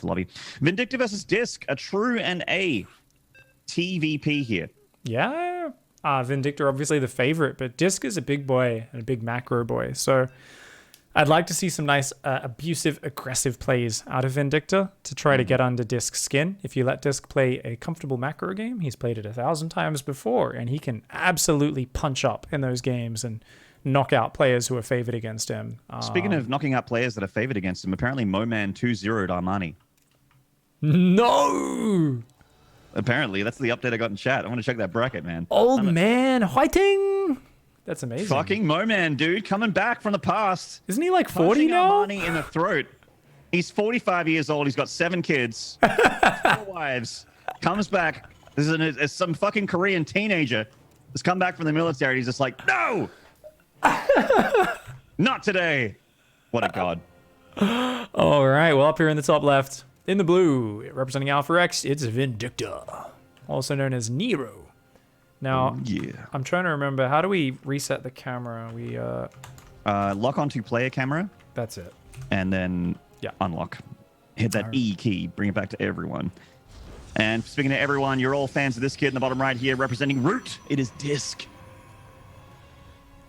the lobby. Vindicta versus Disc, a true and a TVP here. Yeah. Vindicta, obviously the favorite, but Disc is a big boy and a big macro boy. So I'd like to see some nice abusive, aggressive plays out of Vindicta to try to get under Disc's skin. If you let Disc play a comfortable macro game, he's played it 1,000 times before, and he can absolutely punch up in those games and knock out players who are favored against him. Speaking of knocking out players that are favored against him, apparently Moman 2-0'd Armani. No! Apparently, that's the update I got in chat. I want to check that bracket, man. Old man fighting! That's amazing. Fucking Moman, dude, coming back from the past. Isn't he like 40 Punching now? Armani in the throat. He's 45 years old. He's got 7 kids, 4 wives. Comes back. This is some fucking Korean teenager has come back from the military. He's just like, no! Not today. What a god. All right, well, up here in the top left, in the blue, representing Alpha X, it's Vindicta, also known as Nero. Now, I'm trying to remember, how do we reset the camera? We lock onto player camera. That's it. And then unlock. Hit that E key, bring it back to everyone. And speaking to everyone, you're all fans of this kid in the bottom right here, representing Root. It is Disc.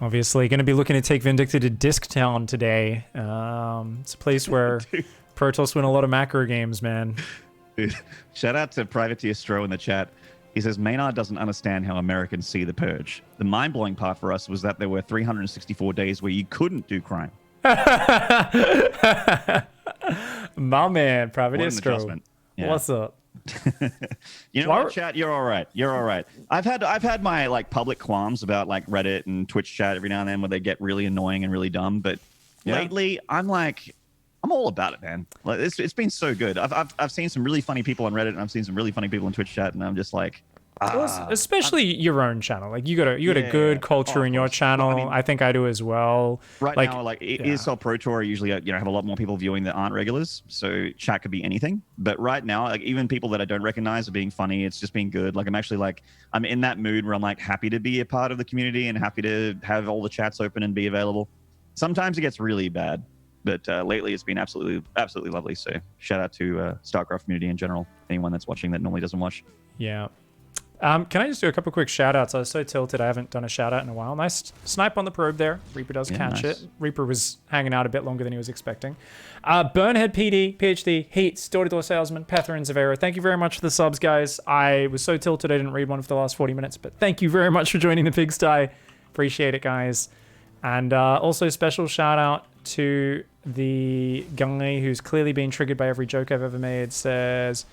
Obviously, going to be looking to take Vindicta to Disc Town today. It's a place where Protoss win a lot of macro games, man. Dude, shout out to Privateer Stro in the chat. He says, Maynard doesn't understand how Americans see the purge. The mind-blowing part for us was that there were 364 days where you couldn't do crime. My man, Privateer Stro. Yeah. What's up? You know what, chat? You're all right. You're all right. I've had my like public qualms about like Reddit and Twitch chat every now and then where they get really annoying and really dumb. But lately, I'm all about it, man. Like it's been so good. I've seen some really funny people on Reddit and I've seen some really funny people in Twitch chat, and I'm just like, especially your own channel. Like you got a good culture in your channel. Well, I think I do as well. Right now, like eslprotour usually have a lot more people viewing that aren't regulars. So chat could be anything. But right now, like even people that I don't recognize are being funny. It's just being good. Like I'm in that mood where I'm like happy to be a part of the community and happy to have all the chats open and be available. Sometimes it gets really bad. But lately, it's been absolutely lovely. So shout out to StarCraft community in general. Anyone that's watching that normally doesn't watch. Yeah. Can I just do a couple quick shout outs? I was so tilted I haven't done a shout out in a while. Nice snipe on the probe there. Reaper does catch it. Reaper was hanging out a bit longer than he was expecting. Burnhead PD, PhD, Heats, Door-to-Door Salesman, Pether, and Zavera. Thank you very much for the subs, guys. I was so tilted I didn't read one for the last 40 minutes, but thank you very much for joining the pigsty. Appreciate it, guys. And also special shout out to the guy who's clearly been triggered by every joke I've ever made. Says,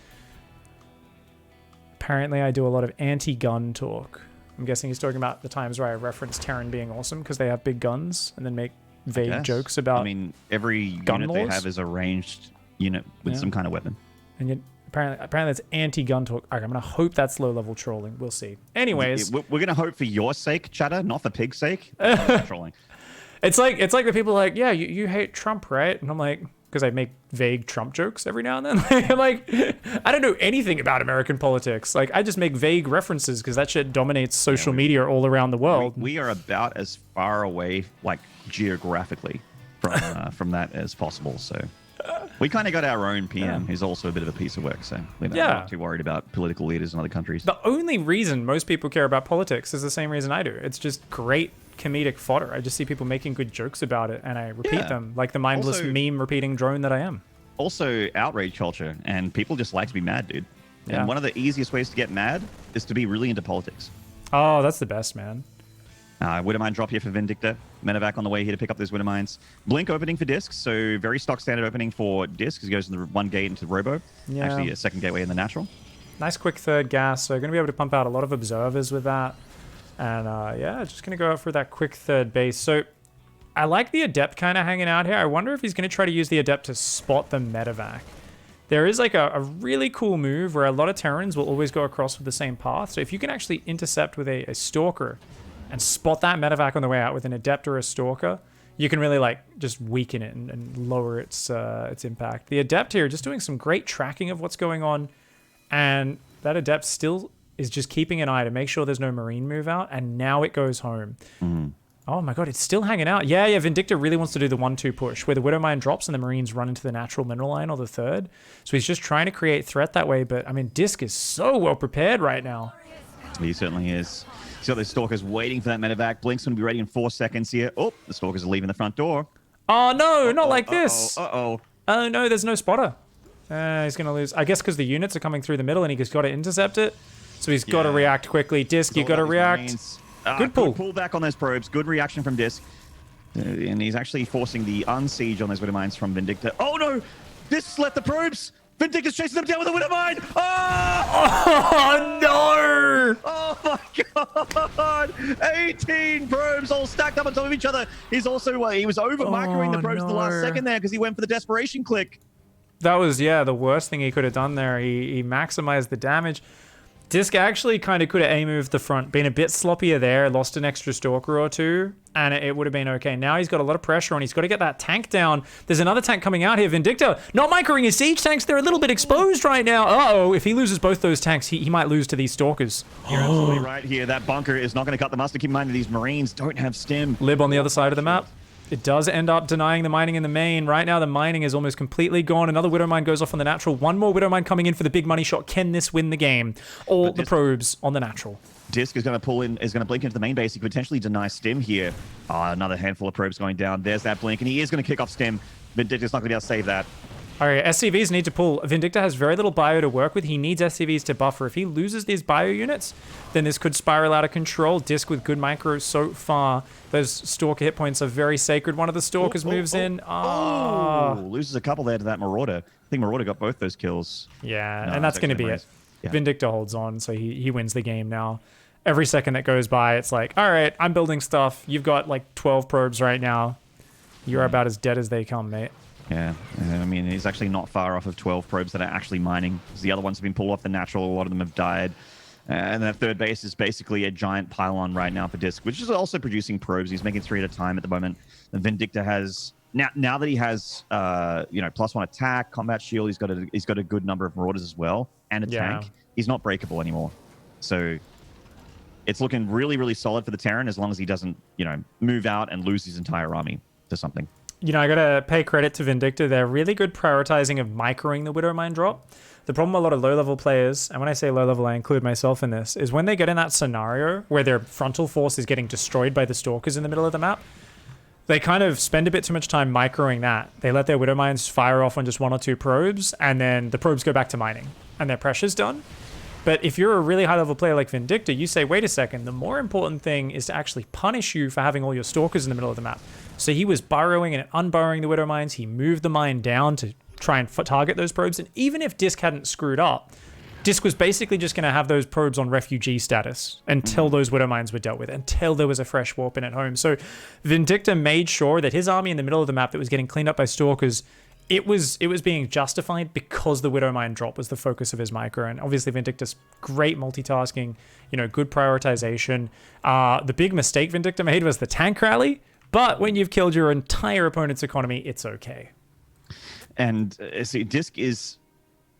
apparently I do a lot of anti-gun talk. I'm guessing he's talking about the times where I reference Terran being awesome because they have big guns, and then make vague jokes about every gun unit laws. They have is a ranged unit with some kind of weapon. And yet, apparently it's anti-gun talk. All right, I'm going to hope that's low-level trolling. We'll see. Anyways. We're going to hope for your sake, chatter, not for pig's sake. Trolling. It's like the people are like, yeah, you hate Trump, right? And I'm like, because I make vague Trump jokes every now and then. I'm like, I don't know anything about American politics. Like, I just make vague references because that shit dominates social media all around the world. We are about as far away, like geographically, from that as possible. So we kind of got our own PM, who's also a bit of a piece of work. So we're not too worried about political leaders in other countries. The only reason most people care about politics is the same reason I do. It's just great comedic fodder. I just see people making good jokes about it and I repeat them like the mindless meme repeating drone that I am. Also outrage culture, and people just like to be mad, dude. And one of the easiest ways to get mad is to be really into politics. Oh, that's the best, man. Widowmine drop here for Vindicta. Medevac on the way here to pick up those Widowmines. Blink opening for discs, so very stock standard opening for discs. It goes in the one gate into Robo. Yeah. Actually, a second gateway in the natural. Nice quick third gas, so going to be able to pump out a lot of observers with that. And just going to go out for that quick third base. So I like the Adept kind of hanging out here. I wonder if he's going to try to use the Adept to spot the Medevac. There is like a really cool move where a lot of Terrans will always go across with the same path. So if you can actually intercept with a Stalker and spot that Medevac on the way out with an Adept or a Stalker, you can really like just weaken it and lower its impact. The Adept here just doing some great tracking of what's going on. And that Adept still is just keeping an eye to make sure there's no Marine move out, and now it goes home. Oh my god, it's still hanging out. Yeah, Vindicta really wants to do the 1-2 push where the Widowmine drops and the Marines run into the natural mineral line or the third. So he's just trying to create threat that way. But I mean, Disc is so well prepared right now. He certainly is. He's got those Stalkers waiting for that medevac. Blink's going to be ready in 4 seconds here. Oh, the Stalkers are leaving the front door. Oh no, not like this. Uh-oh. Oh no, there's no spotter. He's going to lose. I guess because the units are coming through the middle and he's got to intercept it. So he's got to react quickly. Disc, you got to react. Good pull. Good pull back on those probes. Good reaction from Disc. And he's actually forcing the unsiege on those Widowmines from Vindicta. Oh no! Disc left the probes! Vindicta's chasing them down with a Widowmine! Oh no! Oh my god! 18 probes all stacked up on top of each other. He's also, he was over-microing the probes at the last second there because he went for the desperation click. That was, the worst thing he could have done there. He maximized the damage. Disc actually kind of could have A-moved the front, been a bit sloppier there, lost an extra Stalker or two, and it would have been okay. Now he's got a lot of pressure on. He's got to get that tank down. There's another tank coming out here. Vindicta not microing his siege tanks. They're a little bit exposed right now. Uh-oh, if he loses both those tanks, he might lose to these Stalkers. You're absolutely right here. That bunker is not going to cut the mustard. Keep in mind that these Marines don't have stim. Lib on the other side of the map. It does end up denying the mining in the main. Right now, the mining is almost completely gone. Another Widowmine goes off on the natural. One more Widowmine coming in for the big money shot. Can this win the game? All the probes on the natural. Disc is going to pull in, is going to blink into the main base. He could potentially deny stim here. Another handful of probes going down. There's that blink, and he is going to kick off stim. Vindicta's not going to be able to save that. All right, SCVs need to pull. Vindicta has very little bio to work with. He needs SCVs to buffer. If he loses these bio units, then this could spiral out of control. Disc with good micros so far. Those Stalker hit points are very sacred. One of the Stalkers moves in. Loses a couple there to that Marauder. I think Marauder got both those kills. Yeah, no, and that's going to be it. Yeah. Vindicta holds on, so he wins the game now. Every second that goes by, it's like, all right, I'm building stuff. You've got like 12 probes right now. You're about as dead as they come, mate. Yeah, I mean, he's actually not far off of 12 probes that are actually mining. The other ones have been pulled off the natural. A lot of them have died. And that third base is basically a giant pylon right now for Disc, which is also producing probes. He's making 3 at a time at the moment. And Vindicta has, now that he has, +1 attack, combat shield, he's got a good number of Marauders as well, and a tank. He's not breakable anymore. So it's looking really, really solid for the Terran as long as he doesn't, move out and lose his entire army to something. I got to pay credit to Vindicta. They're really good prioritizing of microing the Widowmine drop. The problem with a lot of low-level players, and when I say low-level, I include myself in this, is when they get in that scenario where their frontal force is getting destroyed by the Stalkers in the middle of the map, they kind of spend a bit too much time microing that. They let their Widowmines fire off on just 1 or 2 probes, and then the probes go back to mining, and their pressure's done. But if you're a really high-level player like Vindicta, you say, wait a second, the more important thing is to actually punish you for having all your Stalkers in the middle of the map. So he was burrowing and unburrowing the Widowmines. He moved the mine down to try and target those probes. And even if Disc hadn't screwed up, Disc was basically just going to have those probes on refugee status until those Widowmines were dealt with, until there was a fresh warp in at home. So Vindicta made sure that his army in the middle of the map that was getting cleaned up by Stalkers, it was being justified because the Widowmine drop was the focus of his micro. And obviously Vindicta's great multitasking, good prioritization. The big mistake Vindicta made was the tank rally. But when you've killed your entire opponent's economy, it's okay. And see, Disc is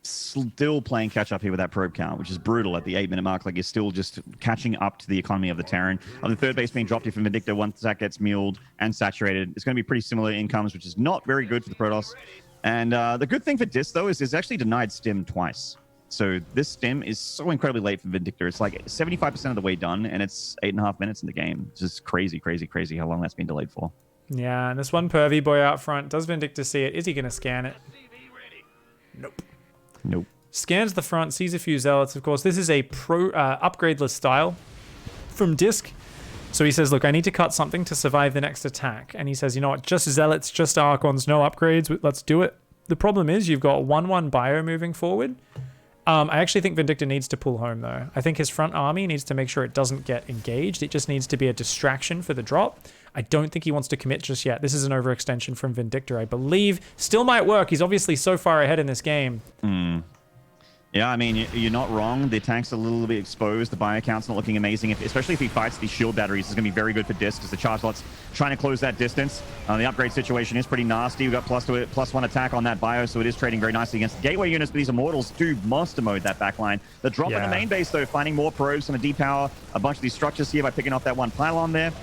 still playing catch up here with that probe count, which is brutal at the 8-minute mark. Like, you're still just catching up to the economy of the Terran. On the third base being dropped here from Vindicta, once that gets milled and saturated, it's going to be pretty similar incomes, which is not very good for the Protoss. And the good thing for Disc, though, is it's actually denied stim twice. So this stim is so incredibly late for Vindicta. It's like 75% of the way done, and it's 8.5 minutes in the game. It's just crazy, crazy, crazy how long that's been delayed for. Yeah, and this one pervy boy out front, does Vindicta see it? Is he going to scan it? Nope. Scans the front, sees a few Zealots, of course. This is a upgradeless style from Disc. So he says, look, I need to cut something to survive the next attack. And he says, you know what, just Zealots, just Archons, no upgrades, let's do it. The problem is you've got 1-1 bio moving forward. I actually think Vindicta needs to pull home, though. I think his front army needs to make sure it doesn't get engaged. It just needs to be a distraction for the drop. I don't think he wants to commit just yet. This is an overextension from Vindicta, I believe. Still might work. He's obviously so far ahead in this game. Yeah, I mean, you're not wrong. The tank's a little bit exposed. The bio count's not looking amazing. Especially if he fights these shield batteries, it's going to be very good for Disc because the charge lot's trying to close that distance. The upgrade situation is pretty nasty. We've got +1 attack on that bio, so it is trading very nicely against the gateway units, but these Immortals do monster mode that backline. The drop in the main base, though, finding more probes, going to depower a bunch of these structures here by picking off that one pylon there.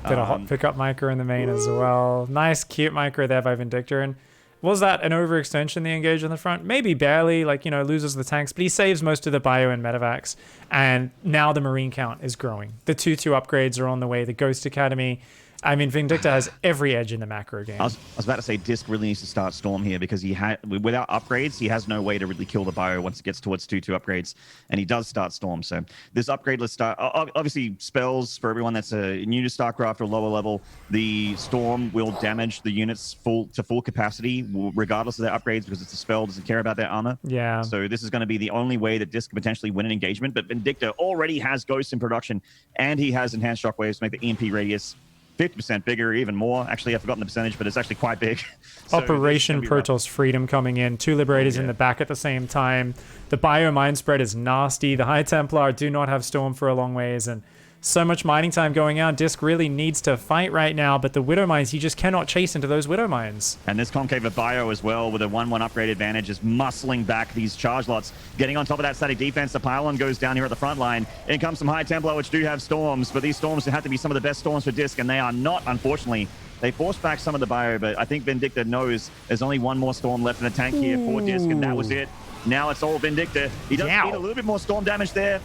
Did a hot pickup micro in the main as well. Nice, cute micro there by Vindicta. And was that an overextension, the engage on the front? Maybe barely, like, loses the tanks, but he saves most of the bio and medevacs. And now the Marine count is growing. The 2-2 upgrades are on the way. The Ghost Academy. I mean, Vindicta has every edge in the macro game. I was about to say Disc really needs to start Storm here because without upgrades, he has no way to really kill the bio once it gets towards 2-2 upgrades, and he does start Storm. So this upgrade, let's start. Obviously, spells for everyone that's new to StarCraft or lower level. The Storm will damage the units to full capacity, regardless of their upgrades, because it's a spell, doesn't care about their armor. Yeah. So this is going to be the only way that Disc can potentially win an engagement. But Vindicta already has Ghosts in production, and he has enhanced shockwaves to make the EMP radius 50% bigger, even more. Actually, I've forgotten the percentage, but it's actually quite big. So Operation Protoss Freedom coming in. 2 Liberators in the back at the same time. The bio mine spread is nasty. The High Templar do not have Storm for a long ways, and so much mining time going out. Disc really needs to fight right now, but the Widow Mines, he just cannot chase into those Widow Mines. And this Concave of Bio as well, with a 1-1 upgrade advantage, is muscling back these charge lots. Getting on top of that static defense, the pylon goes down here at the front line. In comes some High Templar, which do have Storms, but these Storms have to be some of the best Storms for Disc, and they are not, unfortunately. They force back some of the Bio, but I think Vindicta knows there's only one more Storm left in the tank here for Disc, and that was it. Now it's all Vindicta. He does need a little bit more Storm damage there,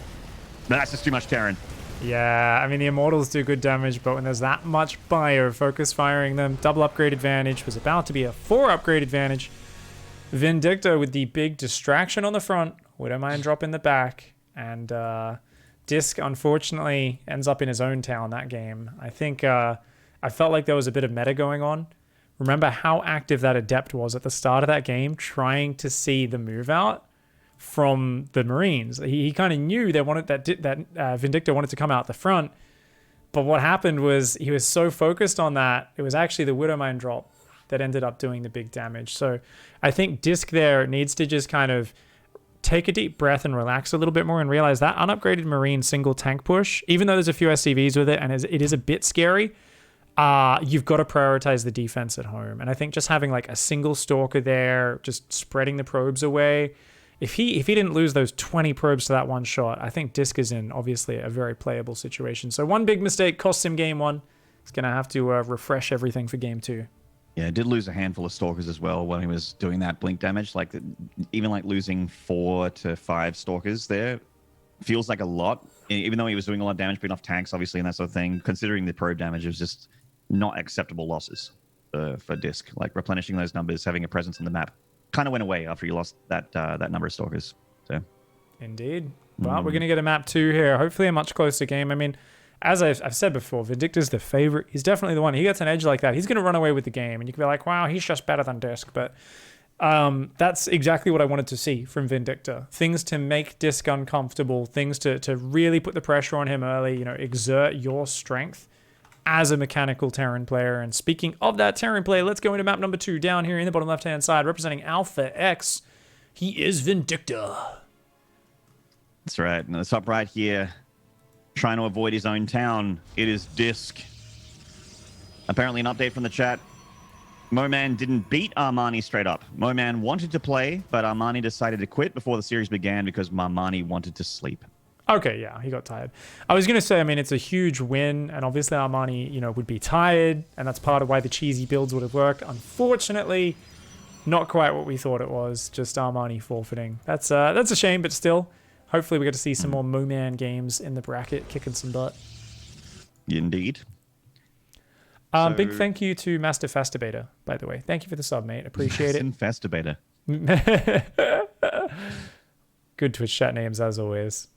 but that's just too much Terran. Yeah, I mean, the Immortals do good damage, but when there's that much bio focus firing them, double upgrade advantage was about to be a 4 upgrade advantage. Vindicta with the big distraction on the front, Widowmine drop in the back, and Disc, unfortunately, ends up in his own town that game. I think I felt like there was a bit of meta going on. Remember how active that Adept was at the start of that game, trying to see the move out from the Marines. He kind of knew they wanted that Vindicta wanted to come out the front, but what happened was he was so focused on that, it was actually the Widowmine drop that ended up doing the big damage. So I think Disc there needs to just kind of take a deep breath and relax a little bit more and realize that unupgraded Marine single tank push, even though there's a few SCVs with it and it is a bit scary, you've got to prioritize the defense at home. And I think just having like a single Stalker there, just spreading the probes away, if he didn't lose those 20 probes to that one shot, I think Disc is in obviously a very playable situation. So one big mistake costs him game 1. He's going to have to refresh everything for game 2. Yeah, did lose a handful of Stalkers as well when he was doing that blink damage. Like even like losing 4 to 5 Stalkers there feels like a lot, even though he was doing a lot of damage, being off tanks, obviously, and that sort of thing. Considering the probe damage, it was just not acceptable losses for Disc. Like replenishing those numbers, having a presence on the map, kind of went away after you lost that number of Stalkers. So, indeed. Well, we're going to get a map 2 here. Hopefully a much closer game. I mean, as I've said before, Vindicta's the favorite. He's definitely the one. He gets an edge like that, he's going to run away with the game. And you can be like, wow, he's just better than Disc. But that's exactly what I wanted to see from Vindicta. Things to make Disc uncomfortable. Things to really put the pressure on him early. Exert your strength as a mechanical Terran player. And speaking of that Terran player, let's go into map number 2 down here in the bottom left-hand side, representing Alpha X. He is Vindicta. That's right. And the top right here, trying to avoid his own town, it is Disc. Apparently an update from the chat. Moman didn't beat Armani straight up. Moman wanted to play, but Armani decided to quit before the series began because Armani wanted to sleep. Okay, yeah, he got tired. I was going to say, I mean, it's a huge win, and obviously Armani, would be tired, and that's part of why the cheesy builds would have worked. Unfortunately, not quite what we thought it was, just Armani forfeiting. That's a shame, but still, hopefully we get to see some more Moman games in the bracket, kicking some butt. Indeed. Big thank you to Master Fastabator, by the way. Thank you for the sub, mate. Appreciate it. Fastabator. Good Twitch chat names, as always.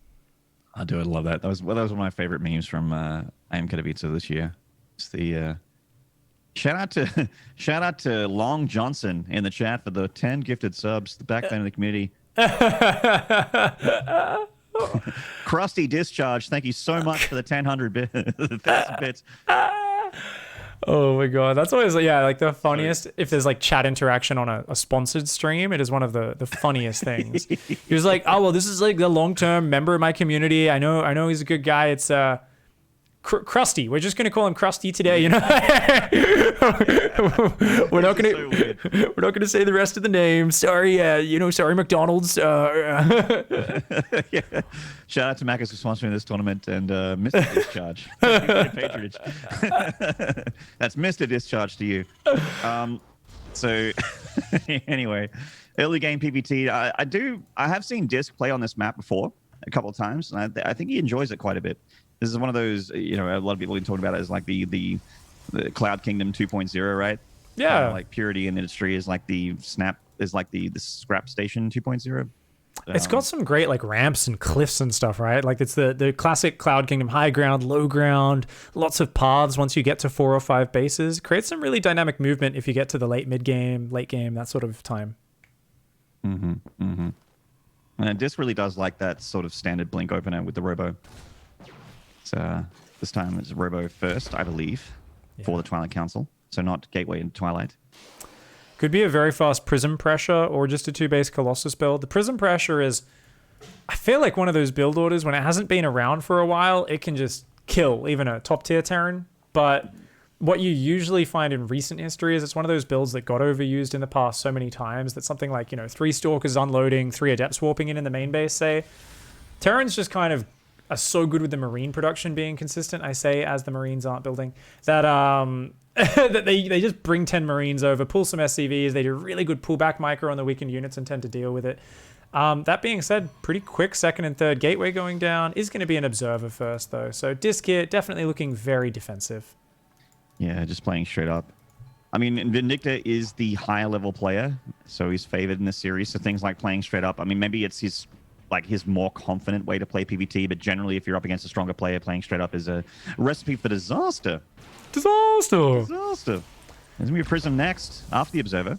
I do love that. That was one of my favorite memes from AM Katowice this year. It's the shout out to Long Johnson in the chat for the 10 gifted subs, the backbone of the community. Krusty Discharge, thank you so much for the 1,000 bits. Oh my god, that's always like the funniest. If there's like chat interaction on a sponsored stream, it is one of the funniest things. He was like, oh well, this is like the long-term member of my community. I know he's a good guy. It's Krusty. We're just gonna call him Krusty today. You know, we're not gonna we're not gonna say the rest of the name. Sorry, sorry, McDonald's. Yeah. Shout out to Macca's for sponsoring this tournament and Mr. Discharge. Patronage. That's Mr. Discharge to you. So anyway, early game PPT. I have seen Disc play on this map before a couple of times, and I think he enjoys it quite a bit. This is one of those, a lot of people have been talking about it as like the Cloud Kingdom 2.0, right? Yeah. Like Purity in the industry is like the Scrap Station 2.0. It's got some great like ramps and cliffs and stuff, right? Like it's the classic Cloud Kingdom, high ground, low ground, lots of paths once you get to 4 or 5 bases. Creates some really dynamic movement if you get to the late game, that sort of time. And Disc really does like that sort of standard blink opener with the Robo. This time it's Robo first, I believe, for the Twilight Council. So not Gateway and Twilight. Could be a very fast Prism Pressure or just a 2-base Colossus build. The Prism Pressure is, I feel like one of those build orders when it hasn't been around for a while, it can just kill even a top tier Terran. But what you usually find in recent history is it's one of those builds that got overused in the past so many times that something like, 3 Stalkers unloading, 3 Adepts warping in the main base, say. Terrans just kind of are so good with the Marine production being consistent, I say, as the Marines aren't building, that that they just bring 10 Marines over, pull some SCVs, they do really good pullback micro on the weakened units and tend to deal with it. That being said, pretty quick 2nd and 3rd Gateway going down. Is going to be an Observer first, though. So Disc here, definitely looking very defensive. Yeah, just playing straight up. I mean, Vindicta is the higher level player, so he's favored in this series. So things like playing straight up, I mean, maybe it's his more confident way to play PvT, but generally if you're up against a stronger player, playing straight up is a recipe for disaster. There's going to be a Prism next after the Observer.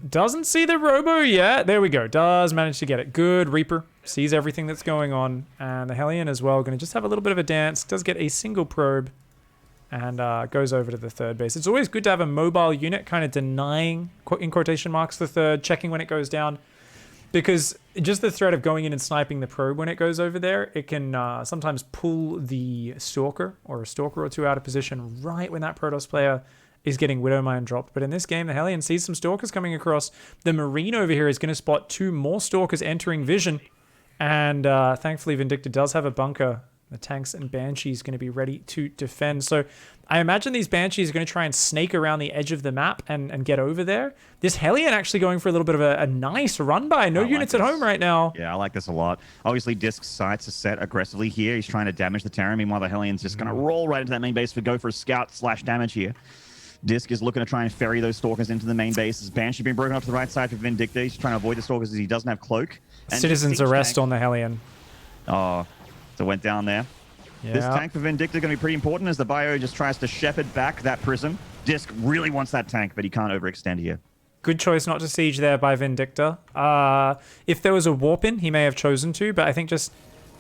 Doesn't see the Robo yet. There we go. Does manage to get it. Good. Reaper sees everything that's going on. And the Hellion as well. Going to just have a little bit of a dance. Does get a single probe. And goes over to the 3rd base. It's always good to have a mobile unit kind of denying, in quotation marks, the 3rd, checking when it goes down. Because just the threat of going in and sniping the probe when it goes over there, it can sometimes pull the Stalker or a Stalker or 2 out of position right when that Protoss player is getting Widowmine dropped. But in this game, the Hellion sees some Stalkers coming across. The Marine over here is going to spot 2 more Stalkers entering vision. And thankfully, Vindicta does have a bunker. The tanks and Banshees going to be ready to defend. So I imagine these Banshees are going to try and snake around the edge of the map and get over there. This Hellion actually going for a little bit of a nice run by. No units at home right now. Yeah, I like this a lot. Obviously, Disc's sights are set aggressively here. He's trying to damage the Terran. Meanwhile, the Hellion's just going to roll right into that main base for go for a scout / damage here. Disc is looking to try and ferry those Stalkers into the main base. His Banshee being broken off to the right side for Vindicta. He's trying to avoid the Stalkers as he doesn't have Cloak. And Citizen's arrest on the Hellion. Oh, so went down there. Yeah. This tank for Vindicta is going to be pretty important as the Bio just tries to shepherd back that Prism. Disc really wants that tank, but he can't overextend here. Good choice not to siege there by Vindicta. If there was a warp in, he may have chosen to, but I think just...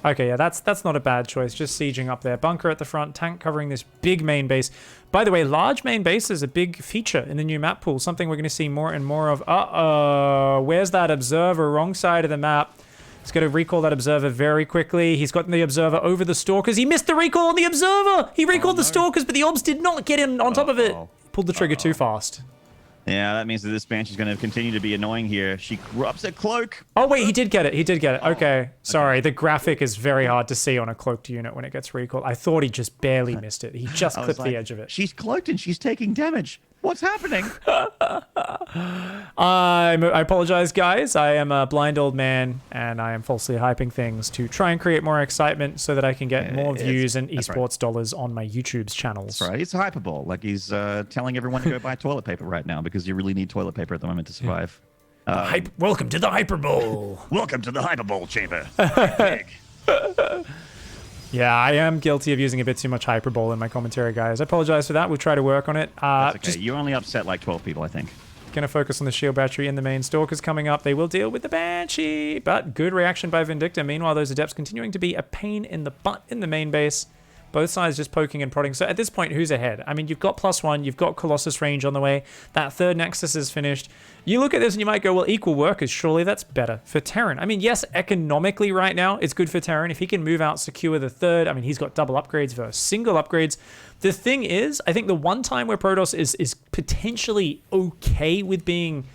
Okay, yeah, that's not a bad choice. Just sieging up there. Bunker at the front, tank covering this big main base. By the way, large main base is a big feature in the new map pool, something we're going to see more and more of. Uh-oh, where's that Observer? Wrong side of the map. He's going to recall that Observer very quickly. He's gotten the Observer over the Stalkers. He missed the recall on the Observer! He recalled the Stalkers, but the Obs did not get in on top of it. Pulled the trigger too fast. Yeah, that means that this Banshee's going to continue to be annoying here. She corrupts a Cloak. Oh, wait, he did get it. He did get it. Okay. Sorry, the graphic is very hard to see on a cloaked unit when it gets recalled. I thought he just barely missed it. He just clipped the edge of it. She's cloaked and she's taking damage. What's happening? I apologize, guys. I am a blind old man, and I am falsely hyping things to try and create more excitement so that I can get more views and esports dollars on my YouTube's channels. That's right. It's hyperbole. Like he's telling everyone to go buy toilet paper right now because you really need toilet paper at the moment to survive. Welcome to the hyperbole. Welcome to the hyperbole chamber. Yeah, I am guilty of using a bit too much hyperbole in my commentary, guys. I apologize for that. We'll try to work on it. That's okay. You only upset like 12 people, I think. Gonna focus on the shield battery in the main. Stalkers coming up. They will deal with the Banshee, but good reaction by Vindicta. Meanwhile, those Adepts continuing to be a pain in the butt in the main base. Both sides just poking and prodding. So at this point, who's ahead? I mean, you've got +1, you've got Colossus range on the way. That third Nexus is finished. You look at this and you might go, well, equal workers, surely that's better for Terran. I mean, yes, economically right now, it's good for Terran. If he can move out, secure the third, I mean, he's got double upgrades versus single upgrades. The thing is, I think the one time where Protoss is potentially okay with being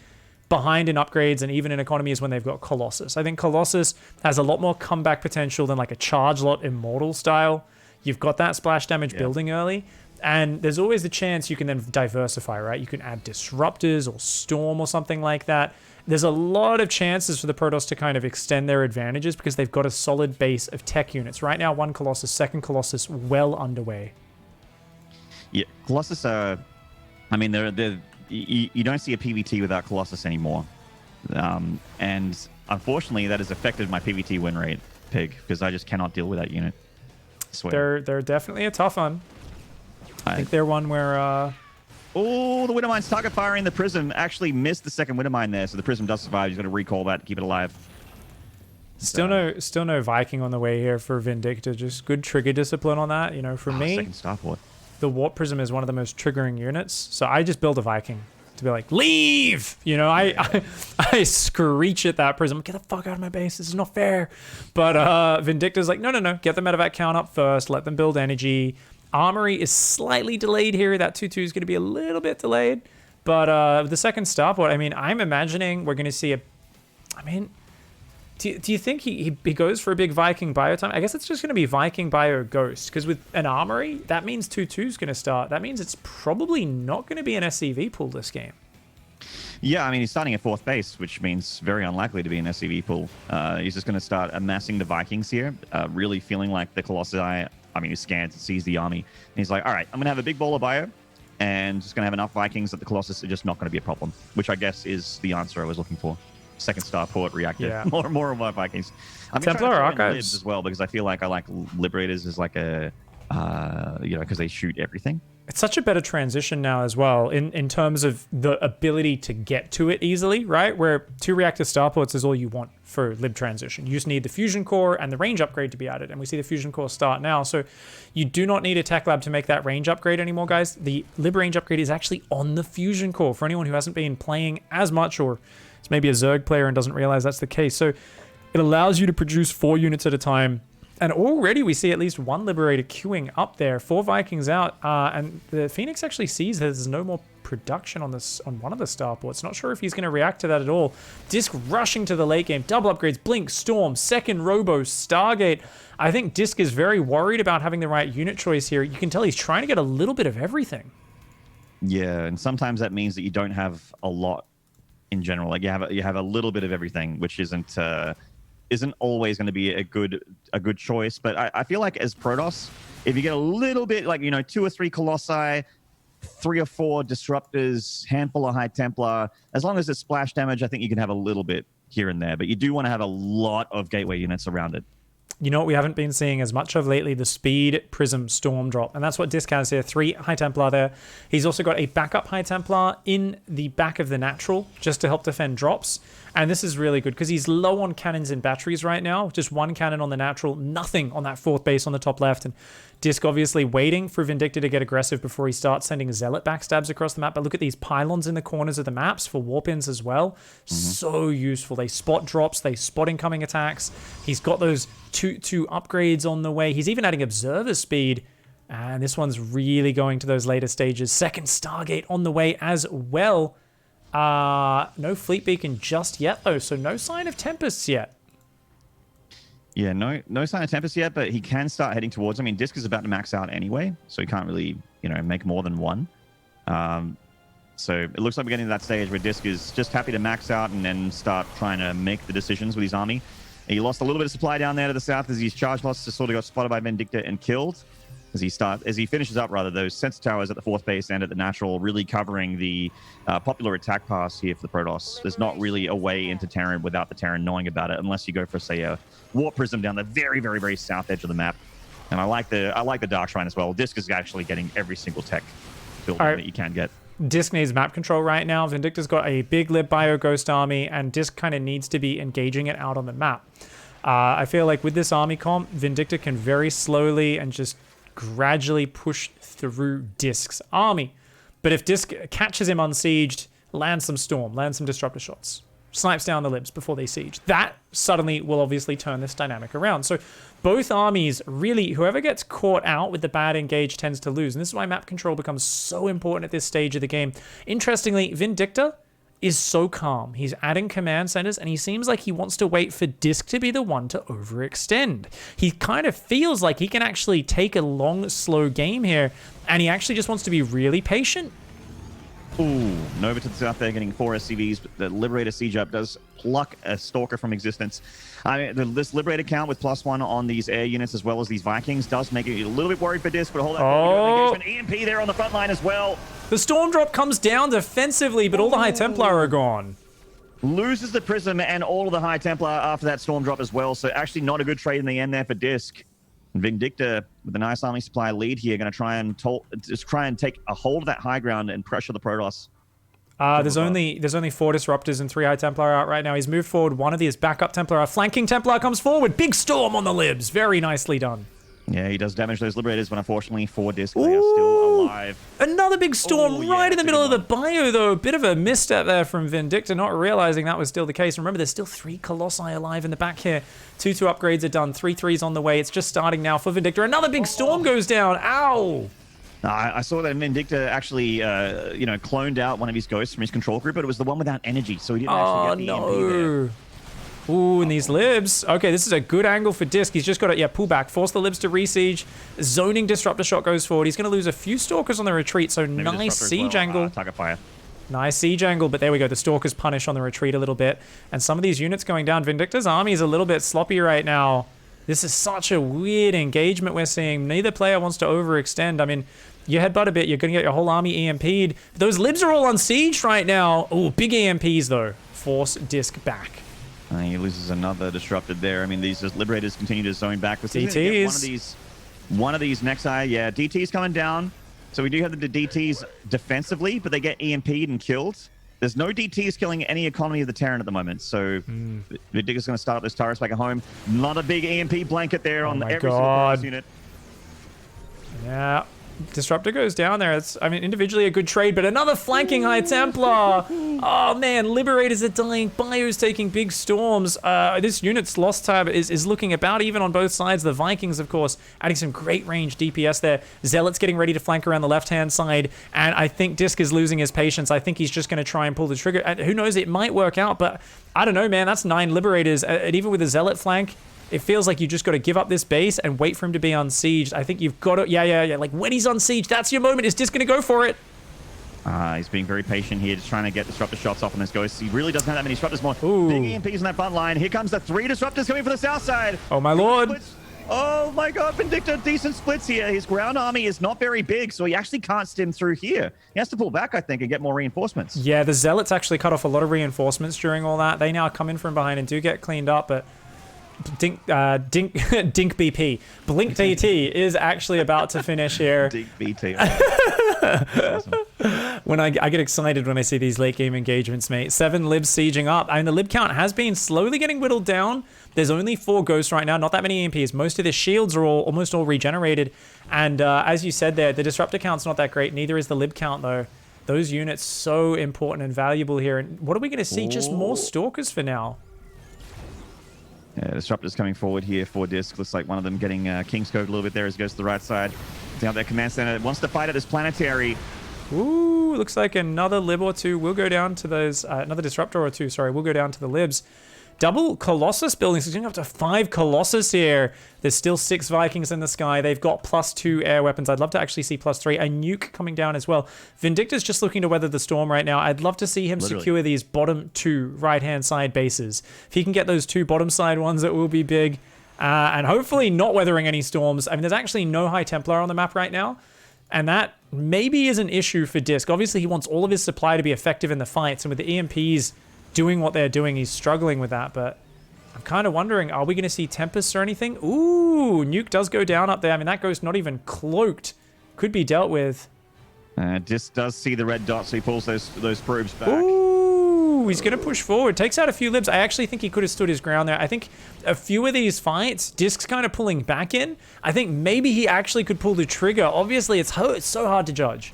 behind in upgrades and even in economy is when they've got Colossus. I think Colossus has a lot more comeback potential than like a Charge Lot Immortal style. You've got that splash damage building early. And there's always the chance you can then diversify, right? You can add disruptors or storm or something like that. There's a lot of chances for the Protoss to kind of extend their advantages because they've got a solid base of tech units. Right now, one Colossus, second Colossus, well underway. Yeah, Colossus are... I mean, you don't see a PvT without Colossus anymore. And unfortunately, that has affected my PvT win rate, Pig, because I just cannot deal with that unit. I swear. They're definitely a tough one. I think they're one where... Oh, the Widowmine's target firing the Prism actually missed the second Widowmine there, so the Prism does survive. He's got to recall that to keep it alive. Still no Viking on the way here for Vindicta. Just good trigger discipline on that. You know, for me, second Starport. The Warp Prism is one of the most triggering units, so I just build a Viking to be like, leave! You know, I screech at that Prism. Get the fuck out of my base. This is not fair. But Vindicta's like, no. Get the medevac count up first. Let them build energy. Armory is slightly delayed here. That 2-2 is going to be a little bit delayed. But the second Starport, I mean, I'm imagining we're going to see a... I mean, do you think he goes for a big Viking bio time? I guess it's just going to be Viking bio Ghost. Because with an Armory, that means 2-2 is going to start. That means it's probably not going to be an SCV pool this game. Yeah, I mean, he's starting at 4th base, which means very unlikely to be an SCV pool. He's just going to start amassing the Vikings here, really feeling like the Colossi... I mean, he scans and sees the army. And he's like, all right, I'm going to have a big ball of bio and just going to have enough Vikings that the Colossus are just not going to be a problem, which I guess is the answer I was looking for. Second Starport reactor. Yeah. More of my Vikings. I'm Templar Archives as well because I feel like I like Liberators as like a, because they shoot everything. It's such a better transition now as well in terms of the ability to get to it easily, right? Where 2 reactor starports is all you want for lib transition. You just need the fusion core and the range upgrade to be added, and we see the fusion core start now. So you do not need a tech lab to make that range upgrade anymore, guys. The lib range upgrade is actually on the fusion core for anyone who hasn't been playing as much or is maybe a Zerg player and doesn't realize that's the case. So it allows you to produce 4 units at a time. And already we see at least 1 Liberator queuing up there. 4 Vikings out. And the Phoenix actually sees there's no more production on one of the starports. Not sure if he's going to react to that at all. Disc rushing to the late game. Double upgrades. Blink, Storm, second Robo, Stargate. I think Disc is very worried about having the right unit choice here. You can tell he's trying to get a little bit of everything. Yeah, and sometimes that means that you don't have a lot in general. Like you have a little bit of everything, which isn't always going to be a good choice. But I feel like as Protoss, if you get a little bit, like, 2 or 3 Colossi, 3 or 4 Disruptors, handful of High Templar, as long as it's splash damage, I think you can have a little bit here and there. But you do want to have a lot of Gateway units around it. You know what we haven't been seeing as much of lately? The Speed Prism Storm drop. And that's what Disc has here. 3 High Templar there. He's also got a backup High Templar in the back of the natural just to help defend drops. And this is really good because he's low on cannons and batteries right now. Just 1 cannon on the natural, nothing on that 4th base on the top left. And Disc obviously waiting for Vindicta to get aggressive before he starts sending Zealot backstabs across the map. But look at these pylons in the corners of the maps for warp-ins as well. So useful. They spot drops. They spot incoming attacks. He's got those two upgrades on the way. He's even adding Observer Speed. And this one's really going to those later stages. Second Stargate on the way as well. No Fleet Beacon just yet, though. So no sign of Tempests yet. Yeah, no sign of Tempest yet, but he can start heading towards. I mean, Disc is about to max out anyway, so he can't really, make more than 1. So it looks like we're getting to that stage where Disc is just happy to max out and then start trying to make the decisions with his army. He lost a little bit of supply down there to the south as his charge loss just sort of got spotted by Vindicta and killed. As he finishes up, those sensor towers at the 4th base and at the natural, really covering the popular attack pass here for the Protoss. There's not really a way into Terran without the Terran knowing about it, unless you go for, say, a Warp Prism down the very, very, very south edge of the map. And I like the Dark Shrine as well. Disc is actually getting every single tech building that you can get. Disc needs map control right now. Vindicta's got a big lib bio ghost army, and Disc kind of needs to be engaging it out on the map. I feel like with this army comp, Vindicta can very slowly and just gradually push through Disc's army. But if Disc catches him unsieged, lands some Storm, lands some Disruptor shots, snipes down the libs before they siege, that suddenly will obviously turn this dynamic around. So both armies, really, whoever gets caught out with the bad engage tends to lose. And this is why map control becomes so important at this stage of the game. Interestingly, Vindicta is so calm. He's adding command centers, and he seems like he wants to wait for Disc to be the one to overextend. He kind of feels like he can actually take a long, slow game here, and he actually just wants to be really patient. Ooh, Nova to the south there getting 4 SCVs, but the Liberator Siege Up does pluck a Stalker from existence. I mean, this Liberator count with +1 on these air units as well as these Vikings does make it a little bit worried for Disc, but hold on. EMP there on the front line as well. The Storm Drop comes down defensively, but all the High Templar are gone. Loses the Prism and all of the High Templar after that Storm Drop as well, so actually not a good trade in the end there for Disc. Vindicta with a nice army supply lead here, going to try and take a hold of that high ground and pressure the Protoss. There's only 4 Disruptors and 3 High Templar out right now. He's moved forward one of these backup Templar. A flanking Templar comes forward. Big Storm on the libs. Very nicely done. Yeah, he does damage those Liberators, but unfortunately for Disc, they are still alive. Another big Storm right in the middle of the bio, though. A bit of a misstep there from Vindicta, not realizing that was still the case. Remember, there's still 3 Colossi alive in the back here. 2 upgrades are done. 3 3s on the way. It's just starting now for Vindicta. Another big Storm goes down. Ow! I saw that Vindicta actually, cloned out one of his ghosts from his control group, but it was the one without energy, so he didn't actually get the EMP there. Ooh, and these libs. Okay, this is a good angle for Disc. He's just got to, pull back. Force the libs to re-siege. Zoning Disruptor shot goes forward. He's going to lose a few Stalkers on the retreat, so maybe nice siege angle. Target fire. Nice siege angle, but there we go. The Stalkers punish on the retreat a little bit. And some of these units going down. Vindicta's army is a little bit sloppy right now. This is such a weird engagement we're seeing. Neither player wants to overextend. I mean, you headbutt a bit, you're going to get your whole army EMP'd. Those libs are all on siege right now. Oh, big EMPs, though. Force Disc back. He loses another Disrupted there. I mean, these Liberators continue to zone back. With DTs. One of these next eye, yeah, DT's coming down. So we do have the DTs defensively, but they get EMP'd and killed. There's no DTs killing any economy of the Terran at the moment. So Vindicta's going to start up those turrets back at home. Not a big EMP blanket there on every single unit. Yeah. Disruptor goes down there. It's, I mean, individually a good trade, but another flanking High Templar. Oh man, Liberators are dying. Bio's taking big storms. This unit's loss tab is looking about even on both sides. The Vikings, of course, adding some great range DPS there. Zealot's getting ready to flank around the left-hand side, and I think Disc is losing his patience. I think he's just going to try and pull the trigger. And who knows, it might work out, but I don't know, man. That's 9 Liberators, and even with a Zealot flank, it feels like you just got to give up this base and wait for him to be unsieged. I think you've got to, yeah. Like when he's unsieged, that's your moment. Is Disc going to go for it? He's being very patient here, just trying to get Disruptor shots off on this Ghost. He really doesn't have that many Disruptors more. Ooh. Big EMPs in that front line. Here comes the 3 Disruptors coming for the south side. Oh my lord. Oh my god, Vindicta, decent splits here. His ground army is not very big, so he actually can't stem through here. He has to pull back, I think, and get more reinforcements. Yeah, the Zealots actually cut off a lot of reinforcements during all that. They now come in from behind and do get cleaned up, but Dink BP. Blink DT is actually about to finish here. Dink BT. Awesome. When I get excited when I see these late game engagements, mate. 7 libs sieging up. I mean, the lib count has been slowly getting whittled down. There's only 4 ghosts right now, not that many EMPs. Most of the shields are almost all regenerated. And as you said there, the disruptor count's not that great. Neither is the lib count, though. Those units so important and valuable here. And what are we going to see? Just more stalkers for now. Yeah, Disruptor's coming forward here for Disc. Looks like one of them getting Kingscode a little bit there as he goes to the right side. Down their command center. Wants to fight at this planetary. Ooh, looks like another lib or 2 will go down to those, another Disruptor or 2, sorry, will go down to the libs. Double Colossus buildings, so going up to 5 Colossus here. There's still 6 Vikings in the sky. They've got +2 air weapons. I'd love to actually see +3. A nuke coming down as well. Vindicta's just looking to weather the storm right now. I'd love to see him secure these bottom 2 right-hand side bases. If he can get those 2 bottom side ones, it will be big. And hopefully not weathering any storms. I mean, there's actually no High Templar on the map right now. And that maybe is an issue for Disc. Obviously, he wants all of his supply to be effective in the fights. And with the EMPs doing what they're doing, he's struggling with that. But I'm kind of wondering, are we going to see Tempests or anything? Ooh, nuke does go down up there. I mean, that ghost not even cloaked. Could be dealt with. Disc does see the red dot, so he pulls those probes back. Ooh, Ooh, he's going to push forward. Takes out a few libs. I actually think he could have stood his ground there. I think a few of these fights, Disc's kind of pulling back in. I think maybe he actually could pull the trigger. Obviously, it's so hard to judge.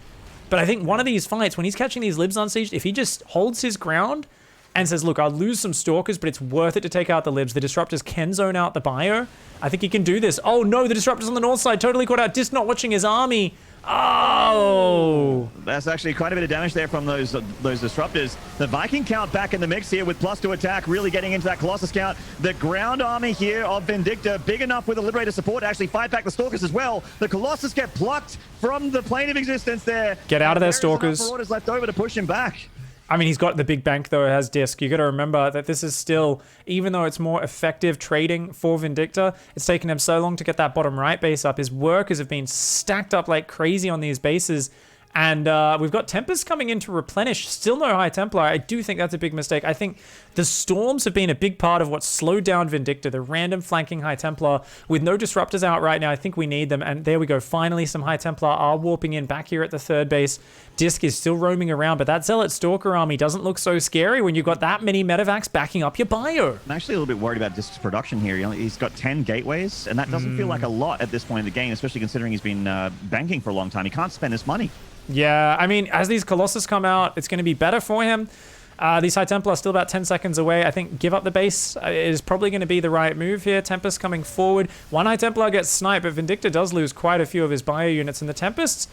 But I think one of these fights, when he's catching these libs on siege, if he just holds his ground and says, look, I'll lose some stalkers, but it's worth it to take out the libs. The disruptors can zone out the bio. I think he can do this. Oh no, the disruptors on the north side totally caught out. Disc not watching his army. Oh! That's actually quite a bit of damage there from those disruptors. The Viking count back in the mix here with +2 attack, really getting into that Colossus count. The ground army here of Vindicta, big enough with the Liberator support to actually fight back the Stalkers as well. The Colossus get plucked from the plane of existence there. Get out of there, Stalkers. There is left over to push him back. I mean, he's got the big bank, though, it has Disc. You got to remember that this is still, even though it's more effective trading for Vindicta, it's taken him so long to get that bottom right base up. His workers have been stacked up like crazy on these bases. And we've got Tempest coming in to replenish. Still no High Templar. I do think that's a big mistake. I think the Storms have been a big part of what slowed down Vindicta. The random flanking High Templar. With no Disruptors out right now, I think we need them. And there we go. Finally, some High Templar are warping in back here at the third base. Disc is still roaming around, but that Zealot Stalker army doesn't look so scary when you've got that many Medivacs backing up your bio. I'm actually a little bit worried about Disc's production here. He's got 10 gateways, and that doesn't feel like a lot at this point in the game, especially considering he's been banking for a long time. He can't spend his money. Yeah, I mean, as these Colossus come out, it's going to be better for him. These High Templar are still about 10 seconds away. I think give up the base is probably going to be the right move here. Tempest coming forward. One High Templar gets sniped, but Vindicta does lose quite a few of his bio units. And the Tempests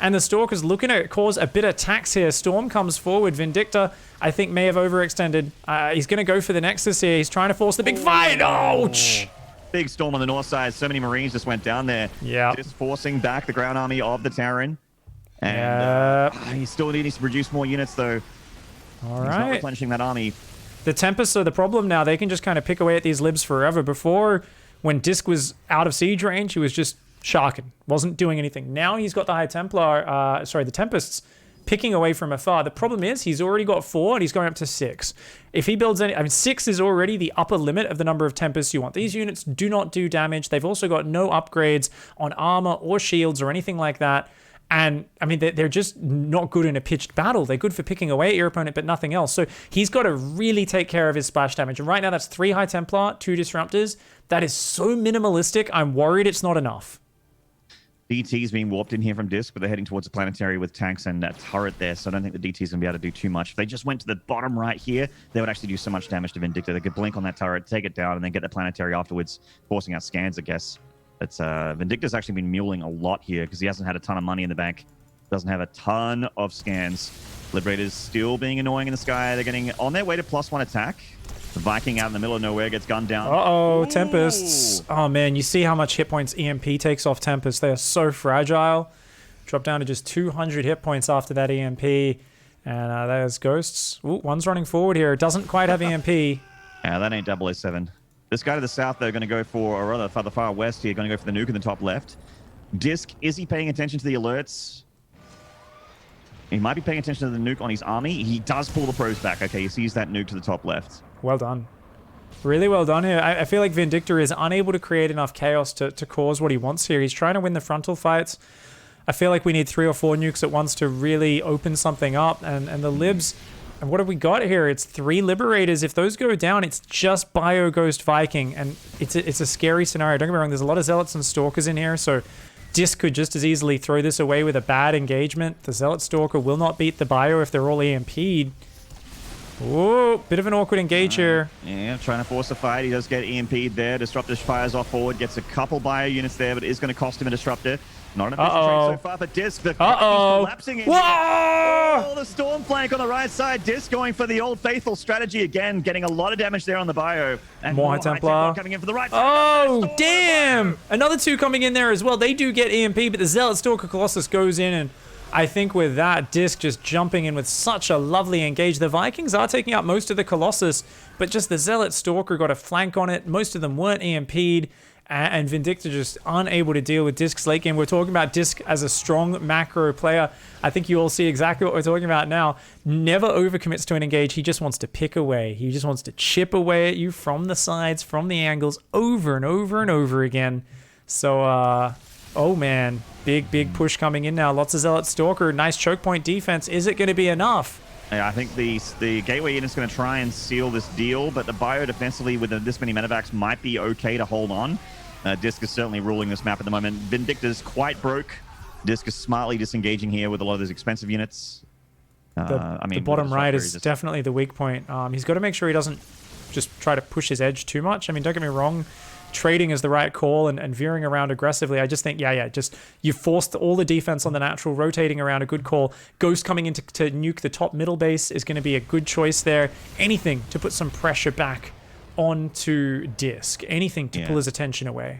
and the Stalkers looking to cause a bit of tax here. Storm comes forward. Vindicta, I think, may have overextended. He's going to go for the Nexus here. He's trying to force the big fight. Ouch! Big storm on the north side. So many Marines just went down there. Yeah. Just forcing back the ground army of the Terran. And he still needs to produce more units, though. All He's right. not replenishing that army. The Tempests are the problem now. They can just kind of pick away at these libs forever. Before, when Disc was out of siege range, he was just sharking. Wasn't doing anything. Now he's got the High Templar, the Tempests picking away from afar. The problem is he's already got 4 and he's going up to 6. If he builds any, 6 is already the upper limit of the number of Tempests you want. These units do not do damage. They've also got no upgrades on armor or shields or anything like that. And, I mean, they're just not good in a pitched battle. They're good for picking away at your opponent, but nothing else. So he's got to really take care of his splash damage. And right now, that's 3 High Templar, 2 Disruptors. That is so minimalistic, I'm worried it's not enough. DT's being warped in here from Disc, but they're heading towards the planetary with tanks and that turret there, so I don't think the DT's going to be able to do too much. If they just went to the bottom right here, they would actually do so much damage to Vindicta. They could blink on that turret, take it down, and then get the planetary afterwards, forcing out scans, I guess. But Vindicta's actually been muling a lot here because he hasn't had a ton of money in the bank. Doesn't have a ton of scans. Liberator's still being annoying in the sky. They're getting on their way to +1 attack. The Viking out in the middle of nowhere gets gunned down. Uh-oh, Tempests. Oh, man, you see how much hit points EMP takes off Tempest. They are so fragile. Drop down to just 200 hit points after that EMP. And there's Ghosts. Ooh, one's running forward here. Doesn't quite have EMP. Yeah, that ain't 007. This guy to the south, they're going to go for, or rather, for the far west here, going to go for the nuke in the top left. Disc, is he paying attention to the alerts? He might be paying attention to the nuke on his army. He does pull the probes back. Okay, he sees that nuke to the top left. Well done. Really well done here. I feel like Vindicta is unable to create enough chaos to cause what he wants here. He's trying to win the frontal fights. I feel like we need 3 or 4 nukes at once to really open something up. And the libs... And what have we got here? It's 3 Liberators. If those go down, it's just Bio Ghost Viking. And it's a scary scenario. Don't get me wrong, there's a lot of Zealots and Stalkers in here, so Disc could just as easily throw this away with a bad engagement. The Zealot Stalker will not beat the Bio if they're all EMP'd. Ooh, bit of an awkward engage here. Yeah, trying to force a fight. He does get EMP'd there. Disruptor fires off forward, gets a couple Bio units there, but it is going to cost him a Disruptor. Not an efficient trade so far, but Disc, the collapsing in. Whoa! Oh, the storm flank on the right side. Disc going for the old faithful strategy again, getting a lot of damage there on the bio. And more High Templar coming in for the right side. Oh, damn! Another 2 coming in there as well. They do get EMP, but the Zealot Stalker Colossus goes in, and I think with that, Disc just jumping in with such a lovely engage. The Vikings are taking out most of the Colossus, but just the Zealot Stalker got a flank on it. Most of them weren't EMP'd. And Vindicta just unable to deal with Disc's late game. We're talking about Disc as a strong macro player. I think you all see exactly what we're talking about now. Never overcommits to an engage. He just wants to pick away. He just wants to chip away at you from the sides, from the angles, over and over and over again. So, oh man, big push coming in now. Lots of Zealot Stalker. Nice choke point defense. Is it going to be enough? Yeah, I think the Gateway Unit's going to try and seal this deal, but the Bio defensively with this many medevacs might be okay to hold on. Disc is certainly ruling this map at the moment. Vindicta's quite broke. Disc is smartly disengaging here with a lot of those expensive units. I mean, the bottom right is definitely the weak point. He's got to make sure he doesn't just try to push his edge too much. I mean, don't get me wrong. Trading is the right call and veering around aggressively. I just think, just you forced all the defense on the natural, rotating around, a good call. Ghost coming in to nuke the top middle base is going to be a good choice there. Anything to put some pressure back onto Disc. Anything to pull his attention away.